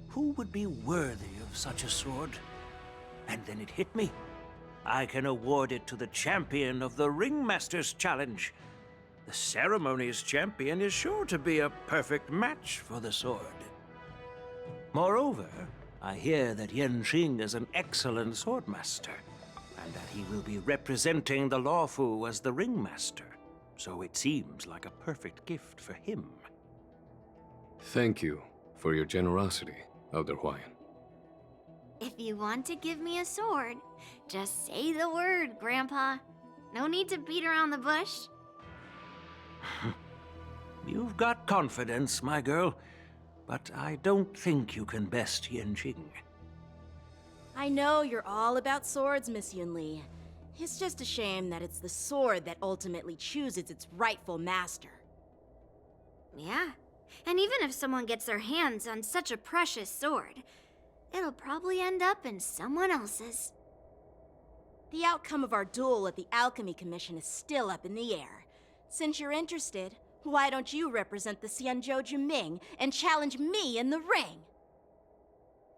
who would be worthy of such a sword. And then it hit me. I can award it to the champion of the Ringmaster's Challenge. The ceremony's champion is sure to be a perfect match for the sword. Moreover, I hear that Yenqing is an excellent swordmaster, and that he will be representing the Lawfu as the Ringmaster, so it seems like a perfect gift for him. Thank you for your generosity, Elder Huayan. If you want to give me a sword, just say the word, Grandpa. No need to beat around the bush. You've got confidence, my girl, but I don't think you can best Yenqing. I know you're all about swords, Miss Yunli. It's just a shame that it's the sword that ultimately chooses its rightful master. Yeah, and even if someone gets their hands on such a precious sword, it'll probably end up in someone else's. The outcome of our duel at the Alchemy Commission is still up in the air. Since you're interested, why don't you represent the Xianzhou Juming and challenge me in the ring?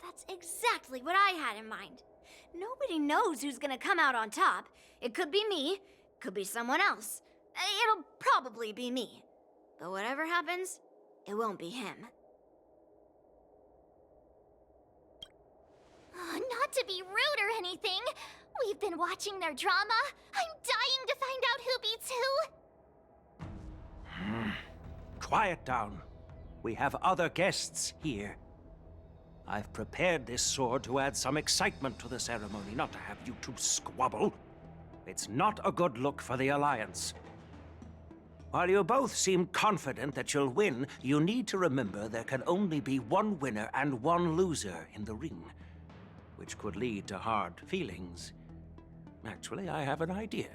That's exactly what I had in mind. Nobody knows who's gonna come out on top. It could be me, could be someone else. It'll probably be me. But whatever happens, it won't be him. Not to be rude or anything, we've been watching their drama. I'm dying to find out who beats who. Quiet down. We have other guests here. I've prepared this sword to add some excitement to the ceremony, not to have you two squabble. It's not a good look for the Alliance. While you both seem confident that you'll win, you need to remember there can only be one winner and one loser in the ring, which could lead to hard feelings. Actually, I have an idea.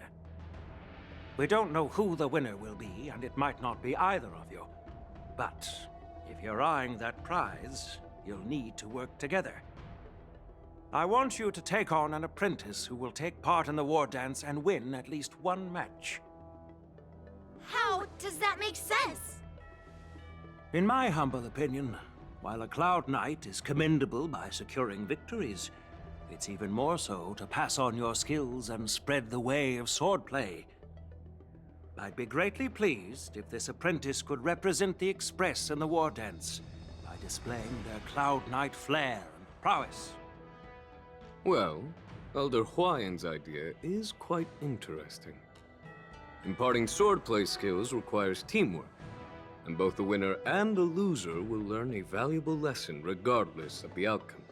We don't know who the winner will be, and it might not be either of you. But if you're eyeing that prize, you'll need to work together. I want you to take on an apprentice who will take part in the war dance and win at least one match. How does that make sense? In my humble opinion, while a Cloud Knight is commendable by securing victories, it's even more so to pass on your skills and spread the way of swordplay. I'd be greatly pleased if this apprentice could represent the Express in the war dance by displaying their Cloud Knight flair and prowess. Well, Elder Huayan's idea is quite interesting. Imparting swordplay skills requires teamwork, and both the winner and the loser will learn a valuable lesson regardless of the outcome.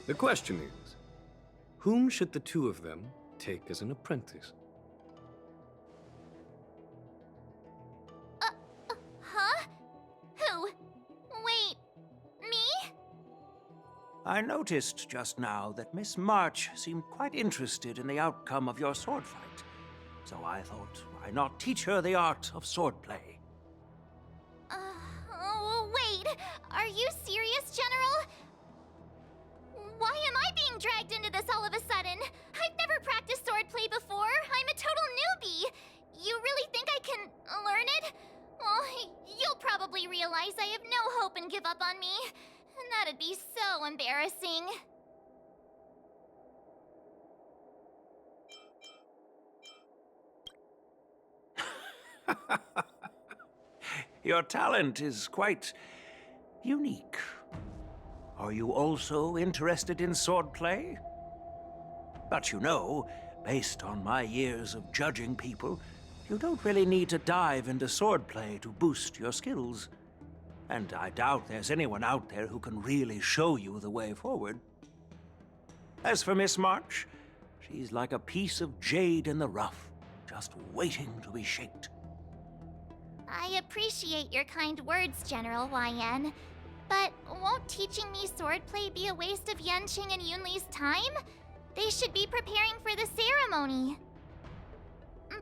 The question is, whom should the two of them take as an apprentice? Huh? Who? Wait, me? I noticed just now that Miss March seemed quite interested in the outcome of your sword fight. So I thought, why not teach her the art of swordplay? Wait, are you serious, General? Why am I being dragged into this all of a sudden? I've never practiced swordplay before. I'm a total newbie. You really think I can learn it? Well, you'll probably realize I have no hope and give up on me. And that'd be so embarrassing. Your talent is quite unique. Are you also interested in swordplay? But you know, based on my years of judging people, you don't really need to dive into swordplay to boost your skills. And I doubt there's anyone out there who can really show you the way forward. As for Miss March, she's like a piece of jade in the rough, just waiting to be shaped. I appreciate your kind words, General Huayan. But won't teaching me swordplay be a waste of Yenqing and Yunli's time? They should be preparing for the ceremony.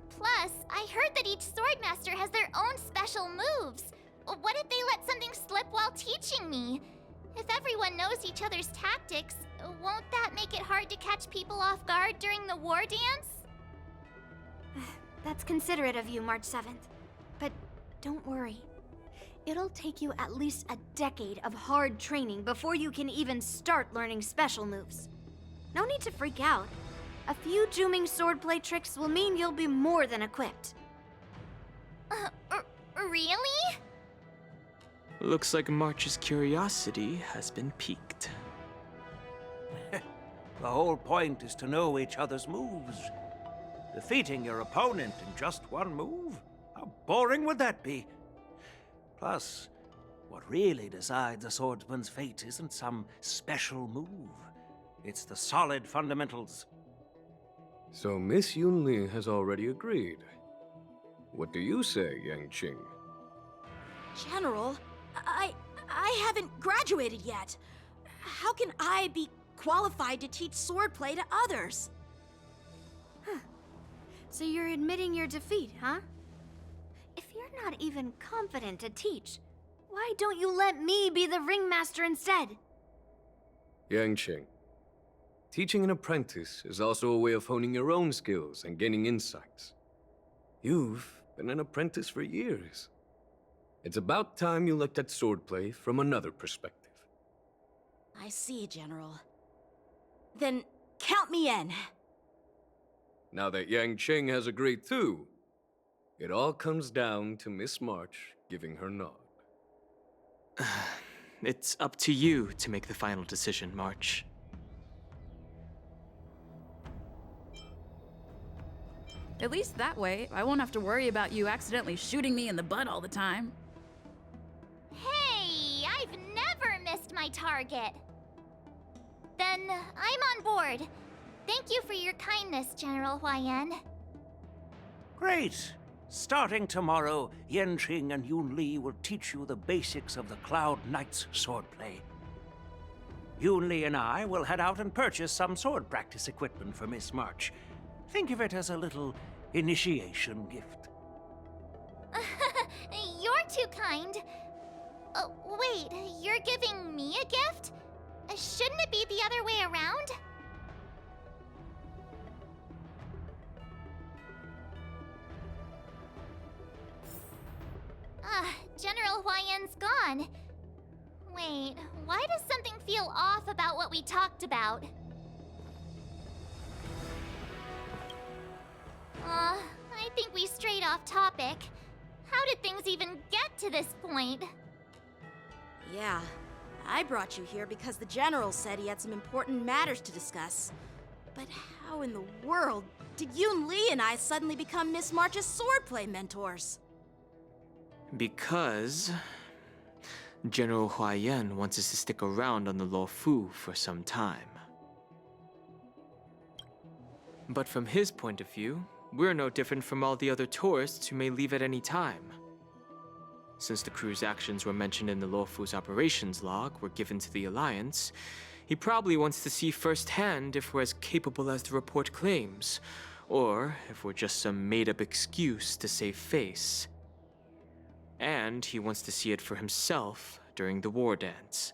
Plus, I heard that each swordmaster has their own special moves. What if they let something teaching me. If everyone knows each other's tactics, won't that make it hard to catch people off guard during the war dance? That's considerate of you, March 7th. But don't worry. It'll take you at least a decade of hard training before you can even start learning special moves. No need to freak out. A few Juming swordplay tricks will mean you'll be more than equipped. Really? Looks like March's curiosity has been piqued. The whole point is to know each other's moves. Defeating your opponent in just one move? How boring would that be? Plus, what really decides a swordsman's fate isn't some special move. It's the solid fundamentals. So Miss Yunli has already agreed. What do you say, Yang Qing? General, I haven't graduated yet. How can I be qualified to teach swordplay to others? So you're admitting your defeat, huh? If you're not even confident to teach, why don't you let me be the ringmaster instead? Yang Qing, teaching an apprentice is also a way of honing your own skills and gaining insights. You've been an apprentice for years. It's about time you looked at swordplay from another perspective. I see, General. Then count me in. Now that Yang Qing has agreed too, it all comes down to Miss March giving her nod. It's up to you to make the final decision, March. At least that way, I won't have to worry about you accidentally shooting me in the butt all the time. Hey, I've never missed my target. Then I'm on board. Thank you for your kindness, General Huaiyan. Great! Starting tomorrow, Yanqing and Yunli will teach you the basics of the Cloud Knight's swordplay. Yunli and I will head out and purchase some sword practice equipment for Miss March. Think of it as a little initiation gift. You're too kind. Wait, you're giving me a gift? Shouldn't it be the other way around? General Huaiyan's gone. Wait, why does something feel off about what we talked about? I think we strayed off topic. How did things even get to this point? Yeah, I brought you here because the General said he had some important matters to discuss. But how in the world did Yunli and I suddenly become Miss March's swordplay mentors? Because General Huaiyan wants us to stick around on the Luofu for some time. But from his point of view, we're no different from all the other tourists who may leave at any time. Since the crew's actions were mentioned in the Luofu's operations log were given to the Alliance, he probably wants to see firsthand if we're as capable as the report claims, or if we're just some made-up excuse to save face. And he wants to see it for himself during the war dance,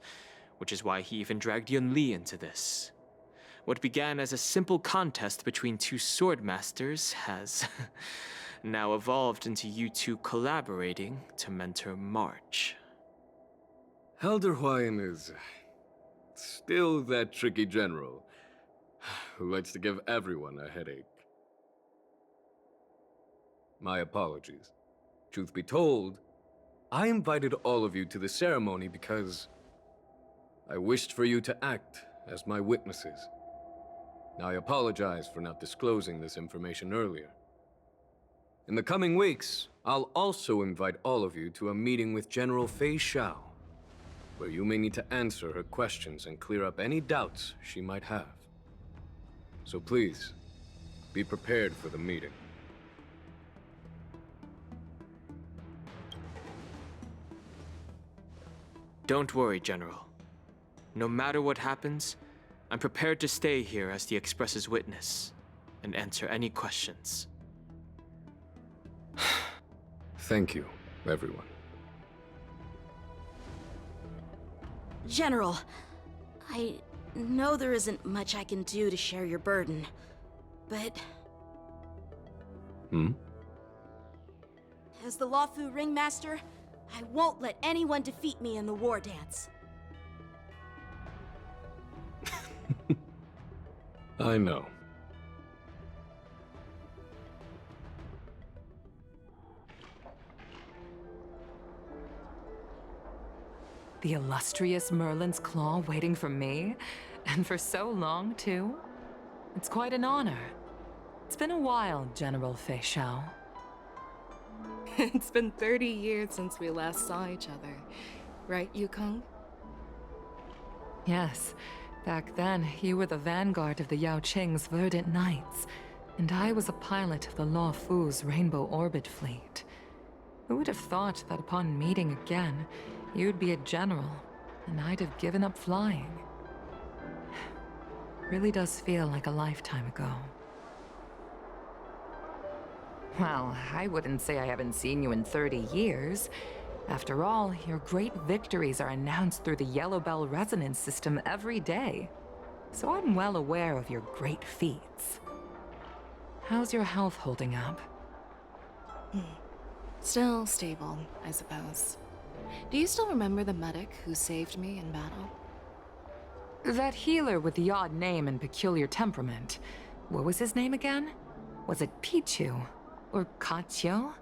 which is why he even dragged Yunli into this. What began as a simple contest between two sword masters has now evolved into you two collaborating to mentor March. Elder Huaiyan is still that tricky general who likes to give everyone a headache. My apologies. Truth be told, I invited all of you to the ceremony because I wished for you to act as my witnesses. Now, I apologize for not disclosing this information earlier. In the coming weeks, I'll also invite all of you to a meeting with General Fei Xiao, where you may need to answer her questions and clear up any doubts she might have. So please, be prepared for the meeting. Don't worry, General. No matter what happens, I'm prepared to stay here as the Express's witness and answer any questions. Thank you, everyone. General, I know there isn't much I can do to share your burden, but... As the Lawfu Ringmaster, I won't let anyone defeat me in the war dance. I know. The illustrious Merlin's Claw waiting for me? And for so long, too? It's quite an honor. It's been a while, General Fei Shao. It's been 30 years since we last saw each other. Right, Yukong? Yes. Back then, you were the vanguard of the Yao Qing's Verdant Knights, and I was a pilot of the Law Fu's Rainbow Orbit Fleet. Who would have thought that upon meeting again, you'd be a general, and I'd have given up flying? Really does feel like a lifetime ago. Well, I wouldn't say I haven't seen you in 30 years. After all, your great victories are announced through the Yellow Bell Resonance System every day. So I'm well aware of your great feats. How's your health holding up? Still stable, I suppose. Do you still remember the medic who saved me in battle? That healer with the odd name and peculiar temperament. What was his name again? Was it Pichu? Or Kachio?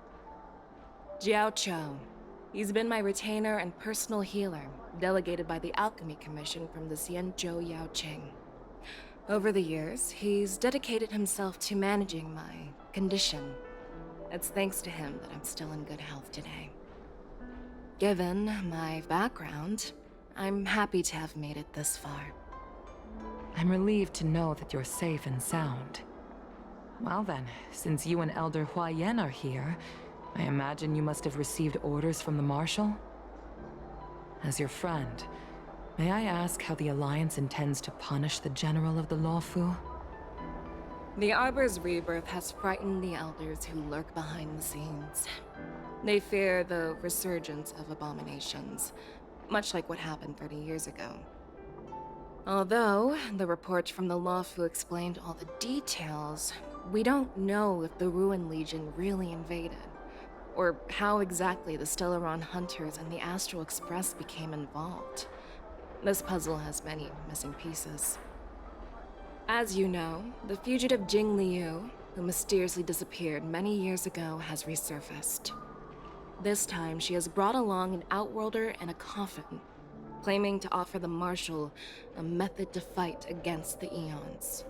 Jiao Cho. He's been my retainer and personal healer, delegated by the Alchemy Commission from the Xianzhou Yao Qing. Over the years, he's dedicated himself to managing my condition. It's thanks to him that I'm still in good health today. Given my background, I'm happy to have made it this far. I'm relieved to know that you're safe and sound. Well then, since you and Elder Huayan are here, I imagine you must have received orders from the Marshal? As your friend, may I ask how the Alliance intends to punish the General of the Lawfu? The Arbor's rebirth has frightened the elders who lurk behind the scenes. They fear the resurgence of abominations, much like what happened 30 years ago. Although the report from the Lawfu explained all the details, we don't know if the Ruin Legion really invaded, or how exactly the Stellaron Hunters and the Astral Express became involved. This puzzle has many missing pieces. As you know, the fugitive Jing Liu, who mysteriously disappeared many years ago, has resurfaced. This time, she has brought along an Outworlder and a coffin, claiming to offer the Marshal a method to fight against the Eons.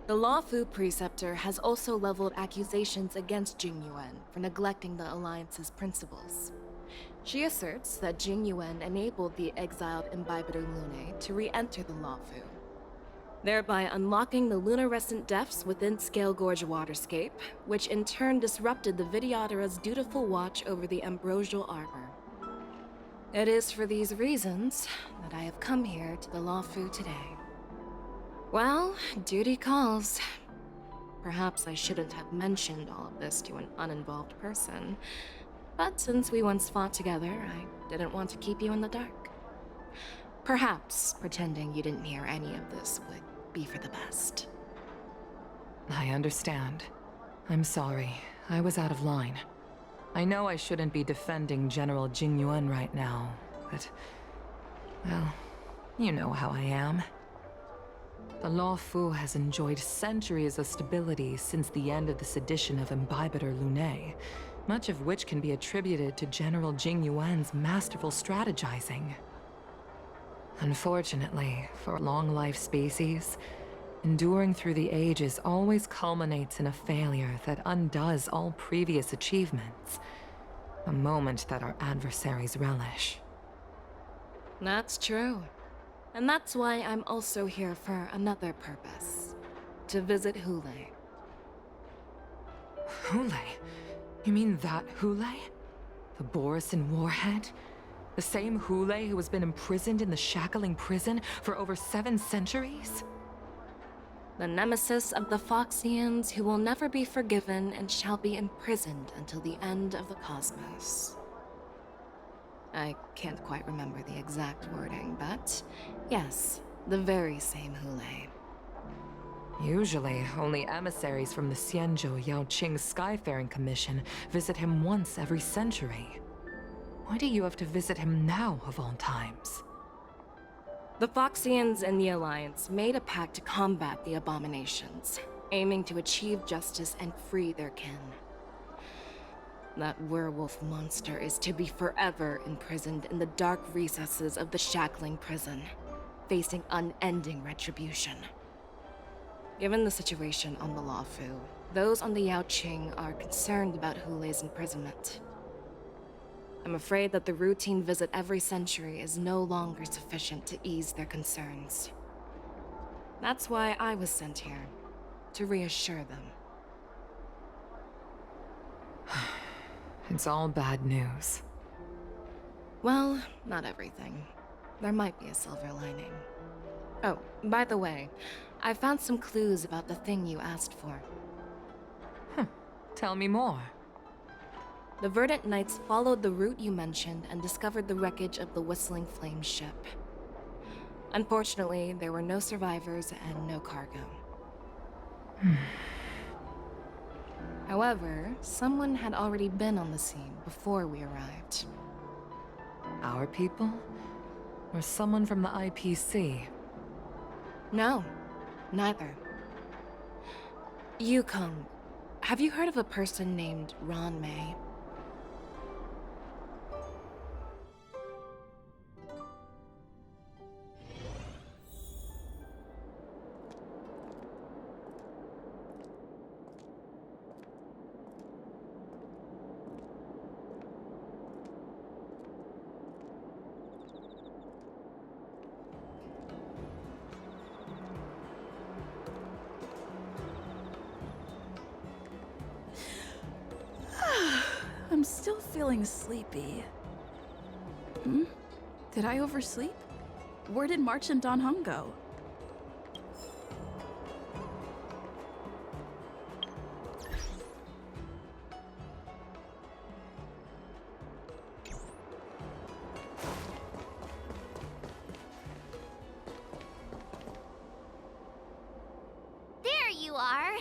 The Lawfu Preceptor has also leveled accusations against Jing Yuan for neglecting the Alliance's principles. She asserts that Jing Yuan enabled the exiled Imbibitor Lunae to re-enter the Lawfu, thereby unlocking the lunarescent depths within Scale Gorge Waterscape, which in turn disrupted the Vidyadhara's dutiful watch over the Ambrosial Arbor. It is for these reasons that I have come here to the Lawfu today. Well, duty calls. Perhaps I shouldn't have mentioned all of this to an uninvolved person, but since we once fought together, I didn't want to keep you in the dark. Perhaps pretending you didn't hear any of this would be for the best. I understand. I'm sorry. I was out of line. I know I shouldn't be defending General Jing Yuan right now, but... well, you know how I am. The Lawfu has enjoyed centuries of stability since the end of the sedition of Imbibitor Lunae, much of which can be attributed to General Jing Yuan's masterful strategizing. Unfortunately, for long-life species, enduring through the ages always culminates in a failure that undoes all previous achievements, a moment that our adversaries relish. That's true. And that's why I'm also here for another purpose. To visit Hule. Hule? You mean that Hule? The Borisin warhead? The same Hule who has been imprisoned in the Shackling prison for over 7 centuries? The nemesis of the Foxians who will never be forgiven and shall be imprisoned until the end of the cosmos. I can't quite remember the exact wording, but yes, the very same Hule. Usually, only emissaries from the Xianzhou Yaoqing Skyfaring Commission visit him once every century. Why do you have to visit him now, of all times? The Foxians and the Alliance made a pact to combat the abominations, aiming to achieve justice and free their kin. That werewolf monster is to be forever imprisoned in the dark recesses of the Shackling prison, facing unending retribution. Given the situation on the Luofu, those on the Yaoqing are concerned about Hule's imprisonment. I'm afraid that the routine visit every century is no longer sufficient to ease their concerns. That's why I was sent here, to reassure them. It's all bad news. Well, not everything. There might be a silver lining. Oh, by the way, I found some clues about the thing you asked for. Tell me more. The Verdant Knights followed the route you mentioned and discovered the wreckage of the Whistling Flame ship. Unfortunately, there were no survivors and no cargo. However, someone had already been on the scene before we arrived. Our people? Or someone from the IPC? No, neither. Yukong, have you heard of a person named Ron May? I'm still feeling sleepy. Did I oversleep? Where did March and Don Hung go? There you are.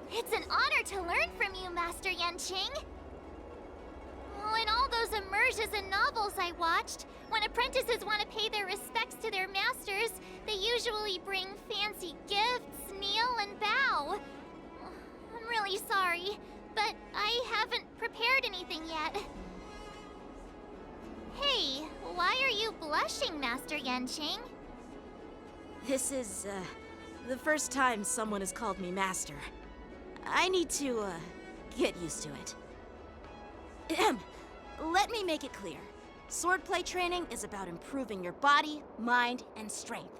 It's an honor to learn from you, Master Yanqing. Oh, in all those immersions and novels I watched, when apprentices want to pay their respects to their masters, they usually bring fancy gifts, kneel, and bow. I'm really sorry, but I haven't prepared anything yet. Hey, why are you blushing, Master Yanqing? This is, the first time someone has called me Master. I need to, get used to it. Ahem. Let me make it clear. Swordplay training is about improving your body, mind, and strength.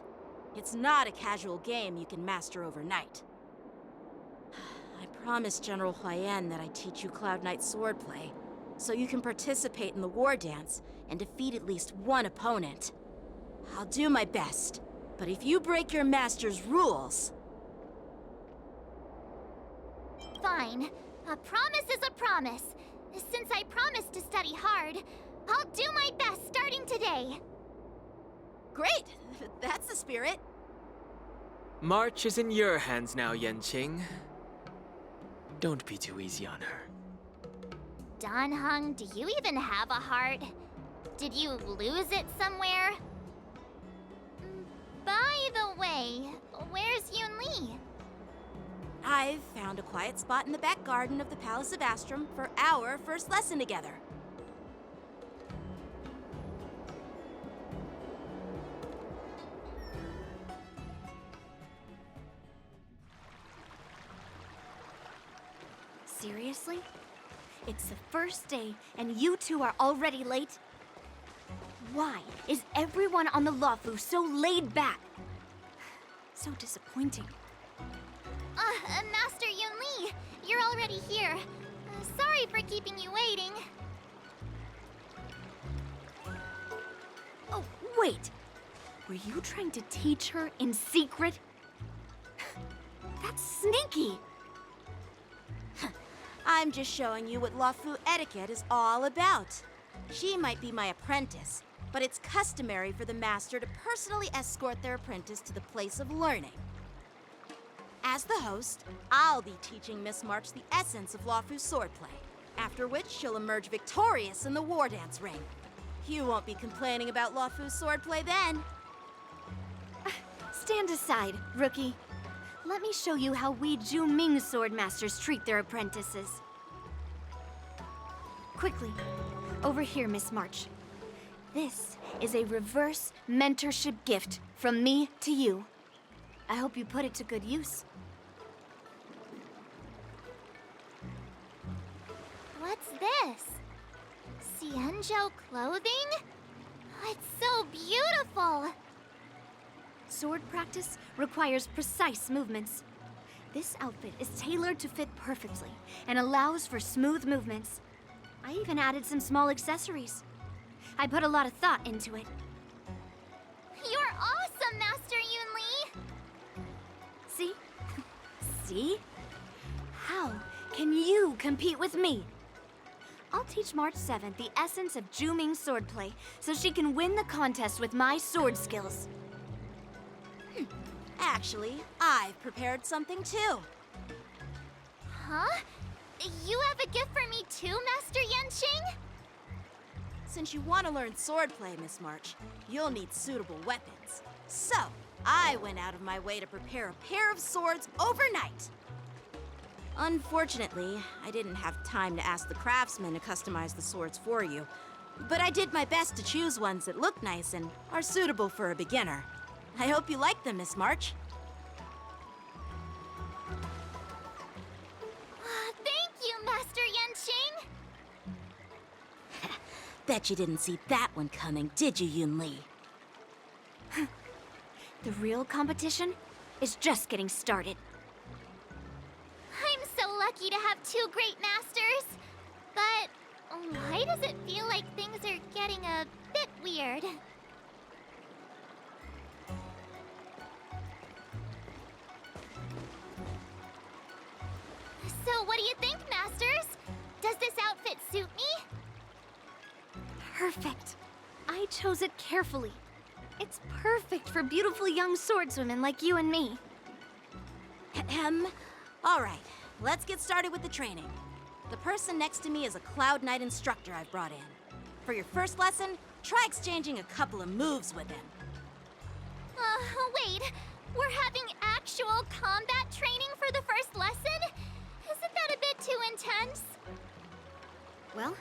It's not a casual game you can master overnight. I promised General Huayan that I'd teach you Cloud Knight swordplay, so you can participate in the war dance and defeat at least one opponent. I'll do my best, but if you break your master's rules... Fine. A promise is a promise. Since I promised to study hard, I'll do my best starting today. Great! That's the spirit. March is in your hands now, Yanqing. Don't be too easy on her. Don Hung, do you even have a heart? Did you lose it somewhere? By the way, where's Yun Li? I've found a quiet spot in the back garden of the Palace of Astrum for our first lesson together. Seriously? It's the first day and you two are already late? Why is everyone on the Luofu so laid back? So disappointing. Master Yun Li, you're already here. Sorry for keeping you waiting. Oh, wait. Were you trying to teach her in secret? That's sneaky! I'm just showing you what Luofu etiquette is all about. She might be my apprentice, but it's customary for the master to personally escort their apprentice to the place of learning. As the host, I'll be teaching Miss March the essence of Luofu's swordplay, after which she'll emerge victorious in the war dance ring. You won't be complaining about Luofu's swordplay then. Stand aside, rookie. Let me show you how we Ju-Ming swordmasters treat their apprentices. Quickly, over here, Miss March. This is a reverse mentorship gift from me to you. I hope you put it to good use. What's this? Xianzhou clothing? It's so beautiful! Sword practice requires precise movements. This outfit is tailored to fit perfectly and allows for smooth movements. I even added some small accessories. I put a lot of thought into it. You're awesome, Master Yunli! See? See? How can you compete with me? I'll teach March 7th the essence of Ju-Ming swordplay so she can win the contest with my sword skills. Actually, I've prepared something too. Huh? You have a gift for me too, Master Yanqing? Since you want to learn swordplay, Miss March, you'll need suitable weapons. So, I went out of my way to prepare a pair of swords overnight. Unfortunately, I didn't have time to ask the craftsman to customize the swords for you, but I did my best to choose ones that look nice and are suitable for a beginner. I hope you like them, Miss March. Thank you, Master Yanqing! Bet you didn't see that one coming, did you, Yunli? The real competition is just getting started. I'm so lucky to have two great masters. But why does it feel like things are getting a bit weird? So what do you think, Masters? Does this outfit suit me? Perfect. I chose it carefully. It's perfect for beautiful young swordswomen like you and me. All right, let's get started with the training. The person next to me is a Cloud Knight instructor I've brought in. For your first lesson, try exchanging a couple of moves with him. Wait. We're having actual combat training for the first lesson? Isn't that a bit too intense? Well,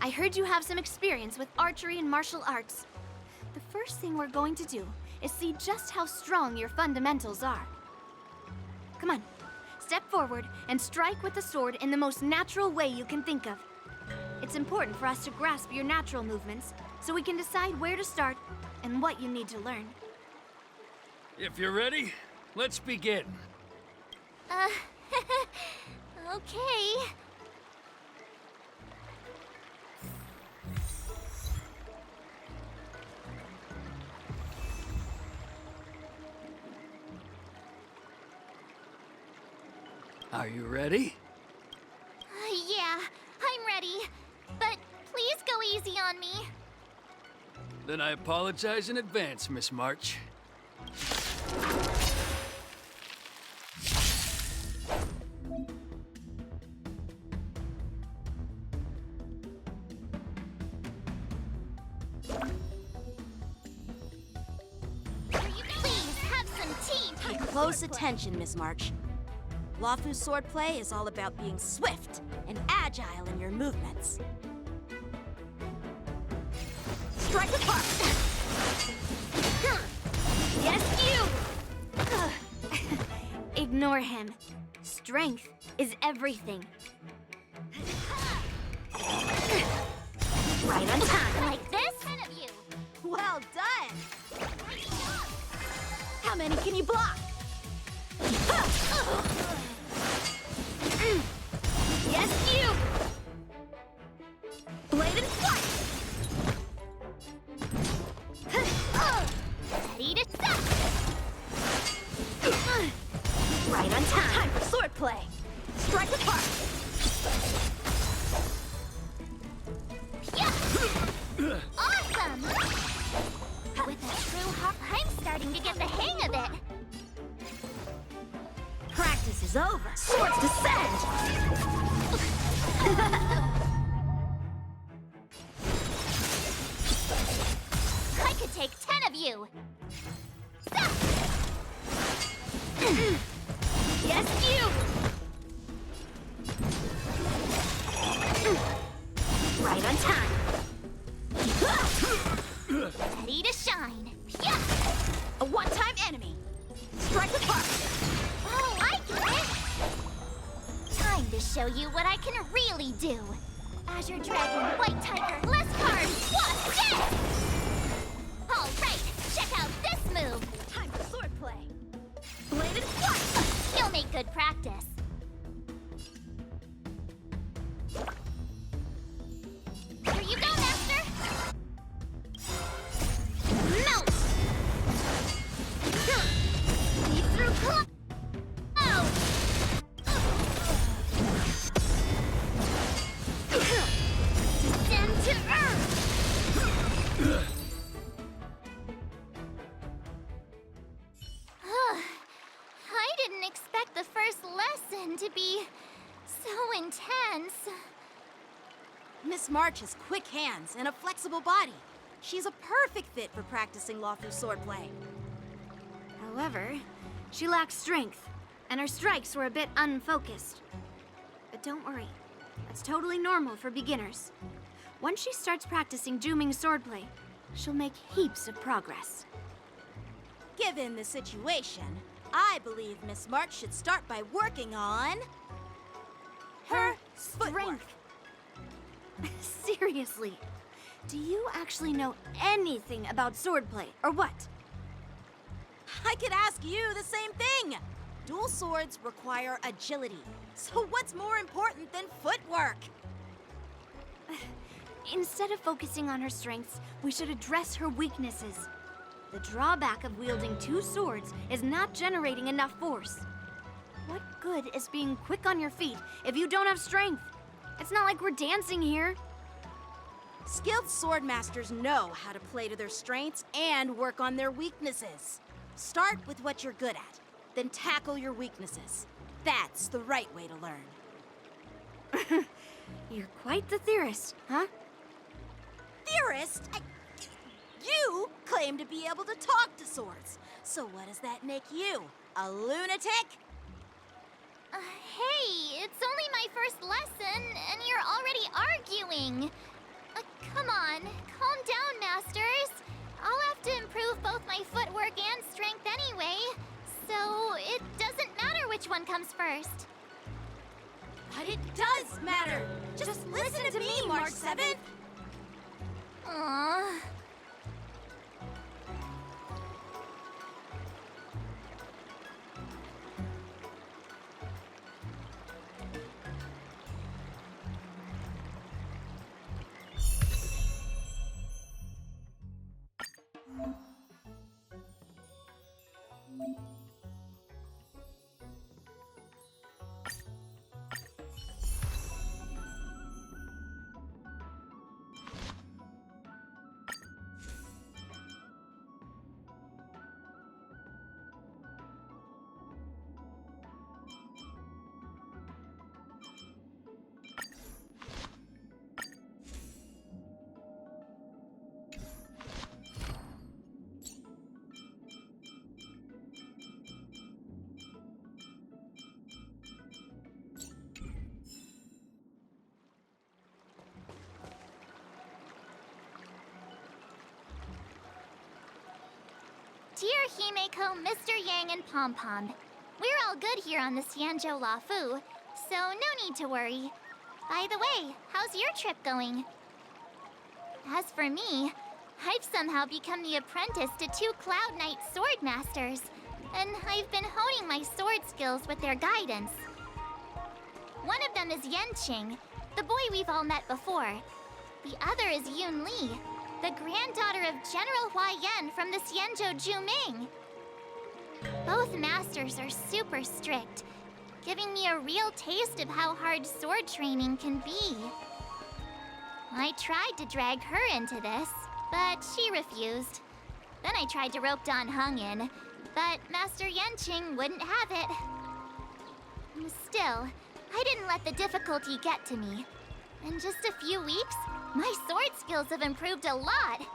I heard you have some experience with archery and martial arts. The first thing we're going to do is see just how strong your fundamentals are. Come on, step forward and strike with the sword in the most natural way you can think of. It's important for us to grasp your natural movements so we can decide where to start and what you need to learn. If you're ready, let's begin. Okay. Are you ready? Yeah, I'm ready. But please go easy on me. Then I apologize in advance, Miss March. Please have some tea. Pay close attention, Miss March. Luofu's swordplay is all about being swift and agile in your movements. Strike apart! Yes, you! Ignore him. Strength is everything. Right on time. Like this? Of you. Well done! How many can you block? Yes, you! Blade and flight! Ready to stop! Right on time. Time for swordplay. Strike apart. Yeah. Awesome! With a true heart, I'm starting to get the hang of it. Practice is over. Swords descend! I could take 10 of you. Stop! Yes, you! Right on time. Ready to shine. Yeah! A one-time enemy. Strike apart. Oh, I get it. Time to show you what I can really do. Azure Dragon, White Tiger, less cards, Wasp, dead! All right, check out this move. Time for swordplay. Bladed Swipe. You'll make good practice. Here you go, Master. Melt. Leap through cloud. Descend to earth. I didn't expect the first lesson to be so intense. Miss March has quick hands and a flexible body. She's a perfect fit for practicing Lawfu swordplay. However, she lacks strength, and her strikes were a bit unfocused. But don't worry, that's totally normal for beginners. Once she starts practicing Juming swordplay, she'll make heaps of progress. Given the situation, I believe Miss March should start by working on her strength. Seriously, do you actually know anything about swordplay, or what? I could ask you the same thing. Dual swords require agility. So what's more important than footwork? Instead of focusing on her strengths, we should address her weaknesses. The drawback of wielding two swords is not generating enough force. What good is being quick on your feet if you don't have strength? It's not like we're dancing here. Skilled sword masters know how to play to their strengths and work on their weaknesses. Start with what you're good at, then tackle your weaknesses. That's the right way to learn. You're quite the theorist, huh? Theorist? You claim to be able to talk to swords. So what does that make you? A lunatic? Hey, it's only my first lesson, and you're already arguing. Come on, calm down, Masters. I'll have to improve both my footwork and strength anyway, so it doesn't matter which one comes first. But it does matter. Just listen to me, March 7th. Aww. Dear Himeko, Mr. Yang, and Pom Pom, we're all good here on the Xianzhou Lawfu, so no need to worry. By the way, how's your trip going? As for me, I've somehow become the apprentice to 2 Cloud Knight sword masters, and I've been honing my sword skills with their guidance. One of them is Yenqing, the boy we've all met before. The other is Yun Li, the granddaughter of General Hua Yan from the Xianzhou Juming. Both masters are super strict, giving me a real taste of how hard sword training can be. I tried to drag her into this, but she refused. Then I tried to rope Dan Heng in, but Master Yanqing wouldn't have it. Still, I didn't let the difficulty get to me. In just a few weeks, my sword skills have improved a lot.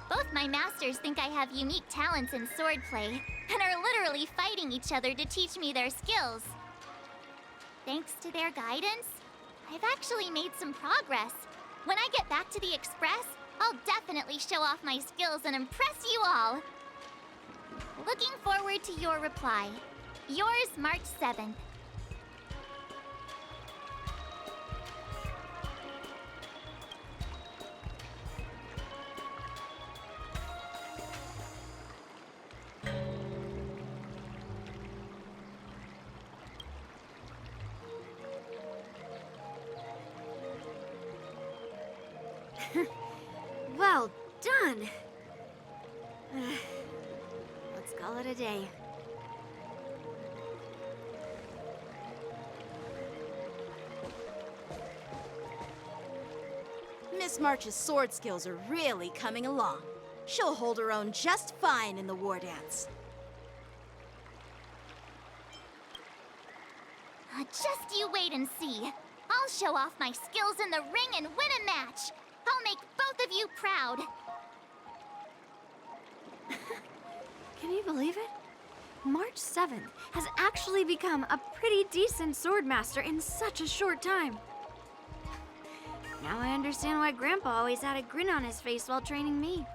Both my masters think I have unique talents in swordplay, and are literally fighting each other to teach me their skills. Thanks to their guidance, I've actually made some progress. When I get back to the Express, I'll definitely show off my skills and impress you all. Looking forward to your reply. Yours, March 7th. Well done. Let's call it a day. Miss March's sword skills are really coming along. She'll hold her own just fine in the war dance. Just you wait and see. I'll show off my skills in the ring and win a match. I'll make both of you proud. Can you believe it? March 7th has actually become a pretty decent swordmaster in such a short time. Now I understand why Grandpa always had a grin on his face while training me.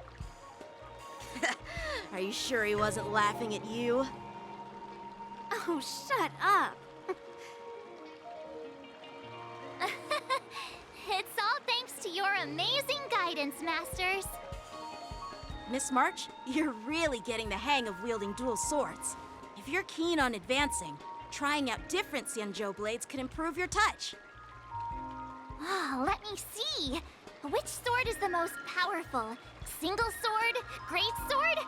Are you sure he wasn't laughing at you? Oh, shut up! It's all thanks to your amazing guidance, Masters. Miss March, you're really getting the hang of wielding dual swords. If you're keen on advancing, trying out different Xianzhou blades could improve your touch. Oh, let me see. Which sword is the most powerful? Single sword? Great sword?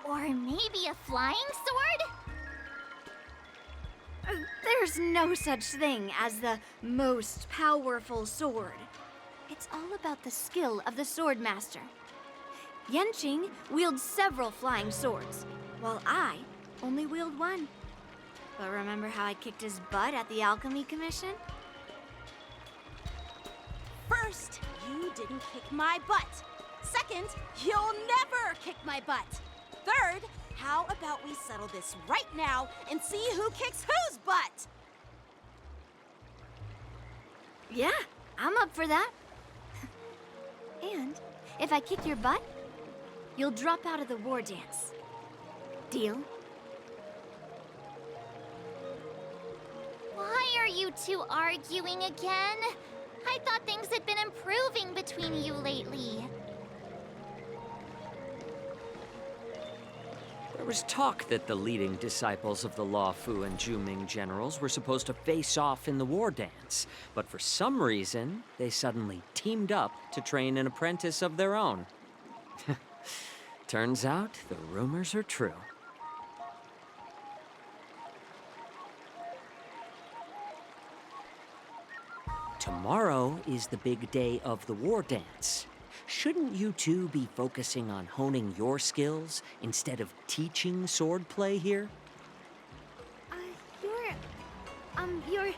Or maybe a flying sword? There's no such thing as the most powerful sword. It's all about the skill of the swordmaster. Yanqing wields several flying swords, while I only wield one. But remember how I kicked his butt at the Alchemy Commission? First, you didn't kick my butt. Second, you'll never kick my butt. Third, how about we settle this right now and see who kicks whose butt? Yeah, I'm up for that. And if I kick your butt, you'll drop out of the war dance. Deal? Why are you two arguing again? I thought things had been improving between you lately. There was talk that the leading disciples of the Law Fu and Juming generals were supposed to face off in the war dance, but for some reason, they suddenly teamed up to train an apprentice of their own. Turns out, the rumors are true. Tomorrow is the big day of the war dance. Shouldn't you two be focusing on honing your skills instead of teaching swordplay here? You're...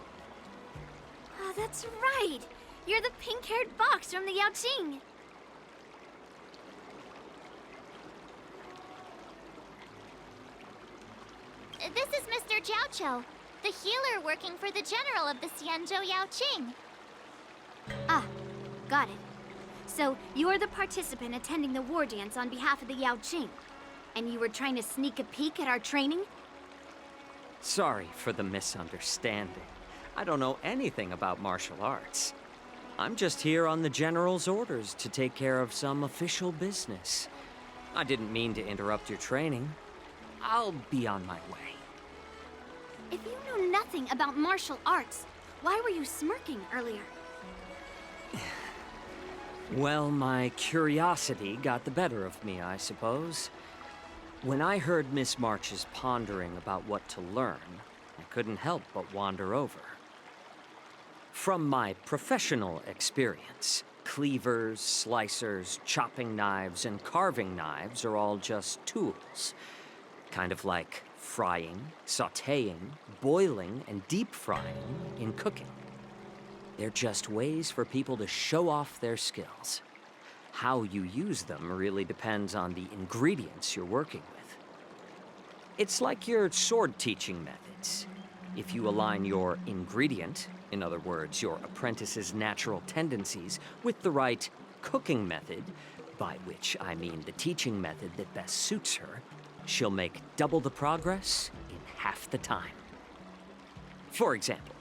Oh, that's right! You're the pink-haired box from the Yaoqing! This is Mr. Jiaoqiu, the healer working for the general of the Xianzhou Yaoqing. Ah, got it. So, you're the participant attending the war dance on behalf of the Yaoqing. And you were trying to sneak a peek at our training? Sorry for the misunderstanding. I don't know anything about martial arts. I'm just here on the General's orders to take care of some official business. I didn't mean to interrupt your training. I'll be on my way. If you know nothing about martial arts, why were you smirking earlier? Well, my curiosity got the better of me, I suppose. When I heard Miss March's pondering about what to learn, I couldn't help but wander over. From my professional experience, cleavers, slicers, chopping knives, and carving knives are all just tools. Kind of like frying, sautéing, boiling, and deep frying in cooking. They're just ways for people to show off their skills. How you use them really depends on the ingredients you're working with. It's like your sword teaching methods. If you align your ingredient, in other words, your apprentice's natural tendencies, with the right cooking method, by which I mean the teaching method that best suits her, she'll make double the progress in half the time. For example,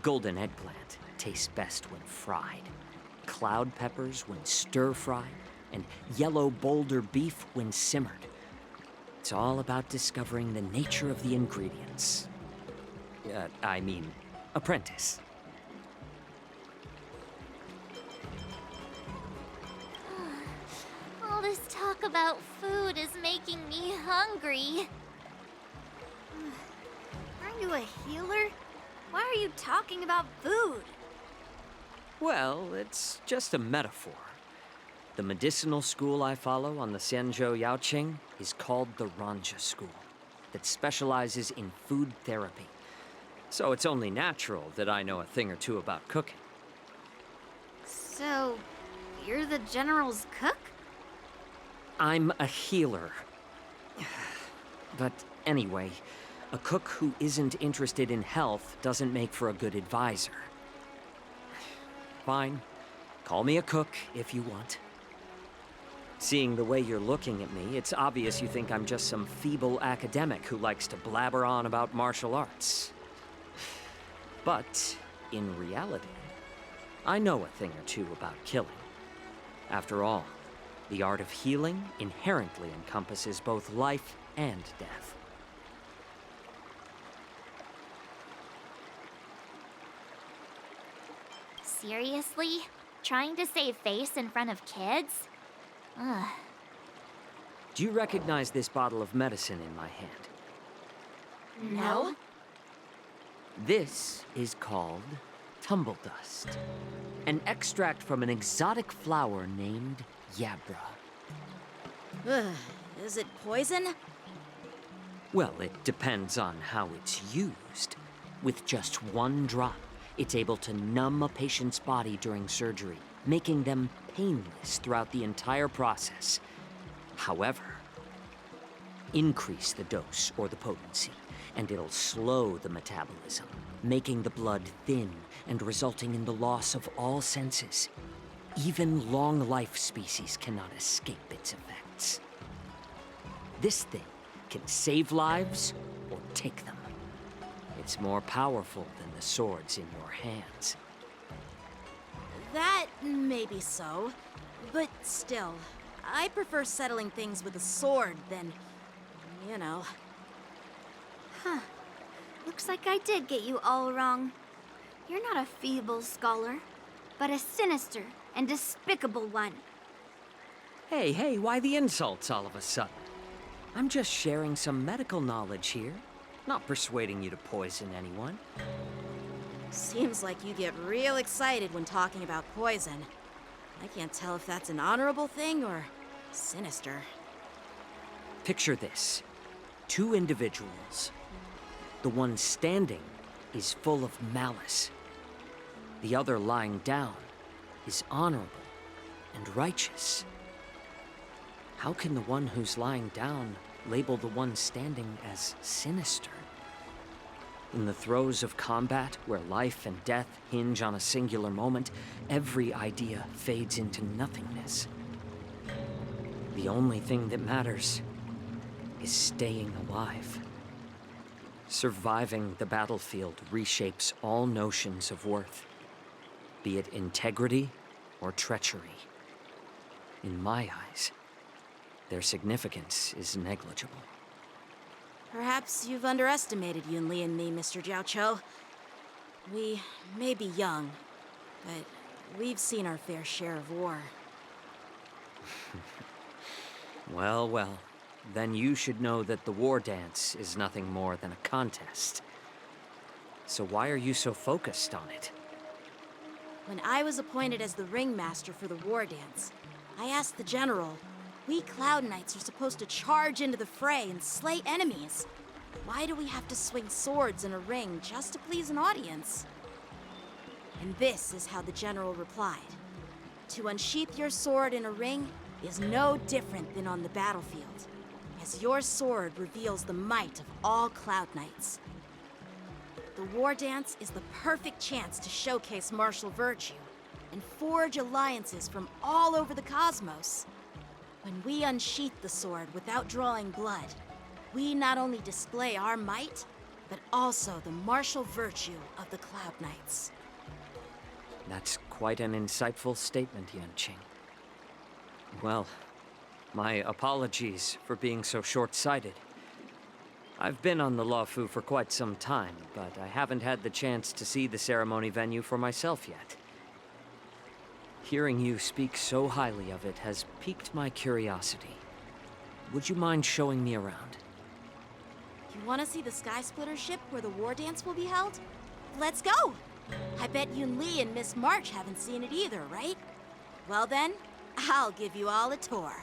golden eggplant tastes best when fried, cloud peppers when stir-fried, and yellow boulder beef when simmered. It's all about discovering the nature of the ingredients. Apprentice. All this talk about food is making me hungry. Aren't you a healer? Why are you talking about food? Well, it's just a metaphor. The medicinal school I follow on the Xianzhou Yaoqing is called the Ranja School, that specializes in food therapy. So it's only natural that I know a thing or two about cooking. So, you're the General's cook? I'm a healer. But anyway, a cook who isn't interested in health doesn't make for a good advisor. Fine. Call me a cook if you want. Seeing the way you're looking at me, it's obvious you think I'm just some feeble academic who likes to blabber on about martial arts. But, in reality, I know a thing or two about killing. After all, the art of healing inherently encompasses both life and death. Seriously? Trying to save face in front of kids? Ugh. Do you recognize this bottle of medicine in my hand? No? This is called tumble dust, an extract from an exotic flower named Yabra. Ugh, is it poison? Well, it depends on how it's used. With just one drop, it's able to numb a patient's body during surgery, making them painless throughout the entire process. However, increase the dose or the potency, and it'll slow the metabolism, making the blood thin and resulting in the loss of all senses. Even long-life species cannot escape its effects. This thing can save lives or take them. It's more powerful than the swords in your hands. That may be so, but still, I prefer settling things with a sword than, you know. Huh. Looks like I did get you all wrong. You're not a feeble scholar, but a sinister and despicable one. Hey, why the insults all of a sudden? I'm just sharing some medical knowledge here, not persuading you to poison anyone. Seems like you get real excited when talking about poison. I can't tell if that's an honorable thing or sinister. Picture this. Two individuals. The one standing is full of malice. The other lying down is honorable and righteous. How can the one who's lying down label the one standing as sinister? In the throes of combat, where life and death hinge on a singular moment, every idea fades into nothingness. The only thing that matters is staying alive. Surviving the battlefield reshapes all notions of worth, be it integrity or treachery. In my eyes, their significance is negligible. Perhaps you've underestimated Yunli and me, Mr. Jiaoqiu. We may be young, but We've seen our fair share of war. Well, well. Then you should know that the war dance is nothing more than a contest. So why are you so focused on it? When I was appointed as the ringmaster for the war dance, I asked the general, we Cloud Knights are supposed to charge into the fray and slay enemies. Why do we have to swing swords in a ring just to please an audience? And this is how the general replied. To unsheath your sword in a ring is no different than on the battlefield, as your sword reveals the might of all Cloud Knights. The war dance is the perfect chance to showcase martial virtue and forge alliances from all over the cosmos. When we unsheath the sword without drawing blood, we not only display our might, but also the martial virtue of the Cloud Knights. That's quite an insightful statement, Yanqing. Well, my apologies for being so short-sighted. I've been on the Luofu for quite some time, but I haven't had the chance to see the ceremony venue for myself yet. Hearing you speak so highly of it has piqued my curiosity. Would you mind showing me around? You want to see the Sky Splitter ship where the war dance will be held? Let's go! I bet Yun Li and Miss March haven't seen it either, right? Well then, I'll give you all a tour.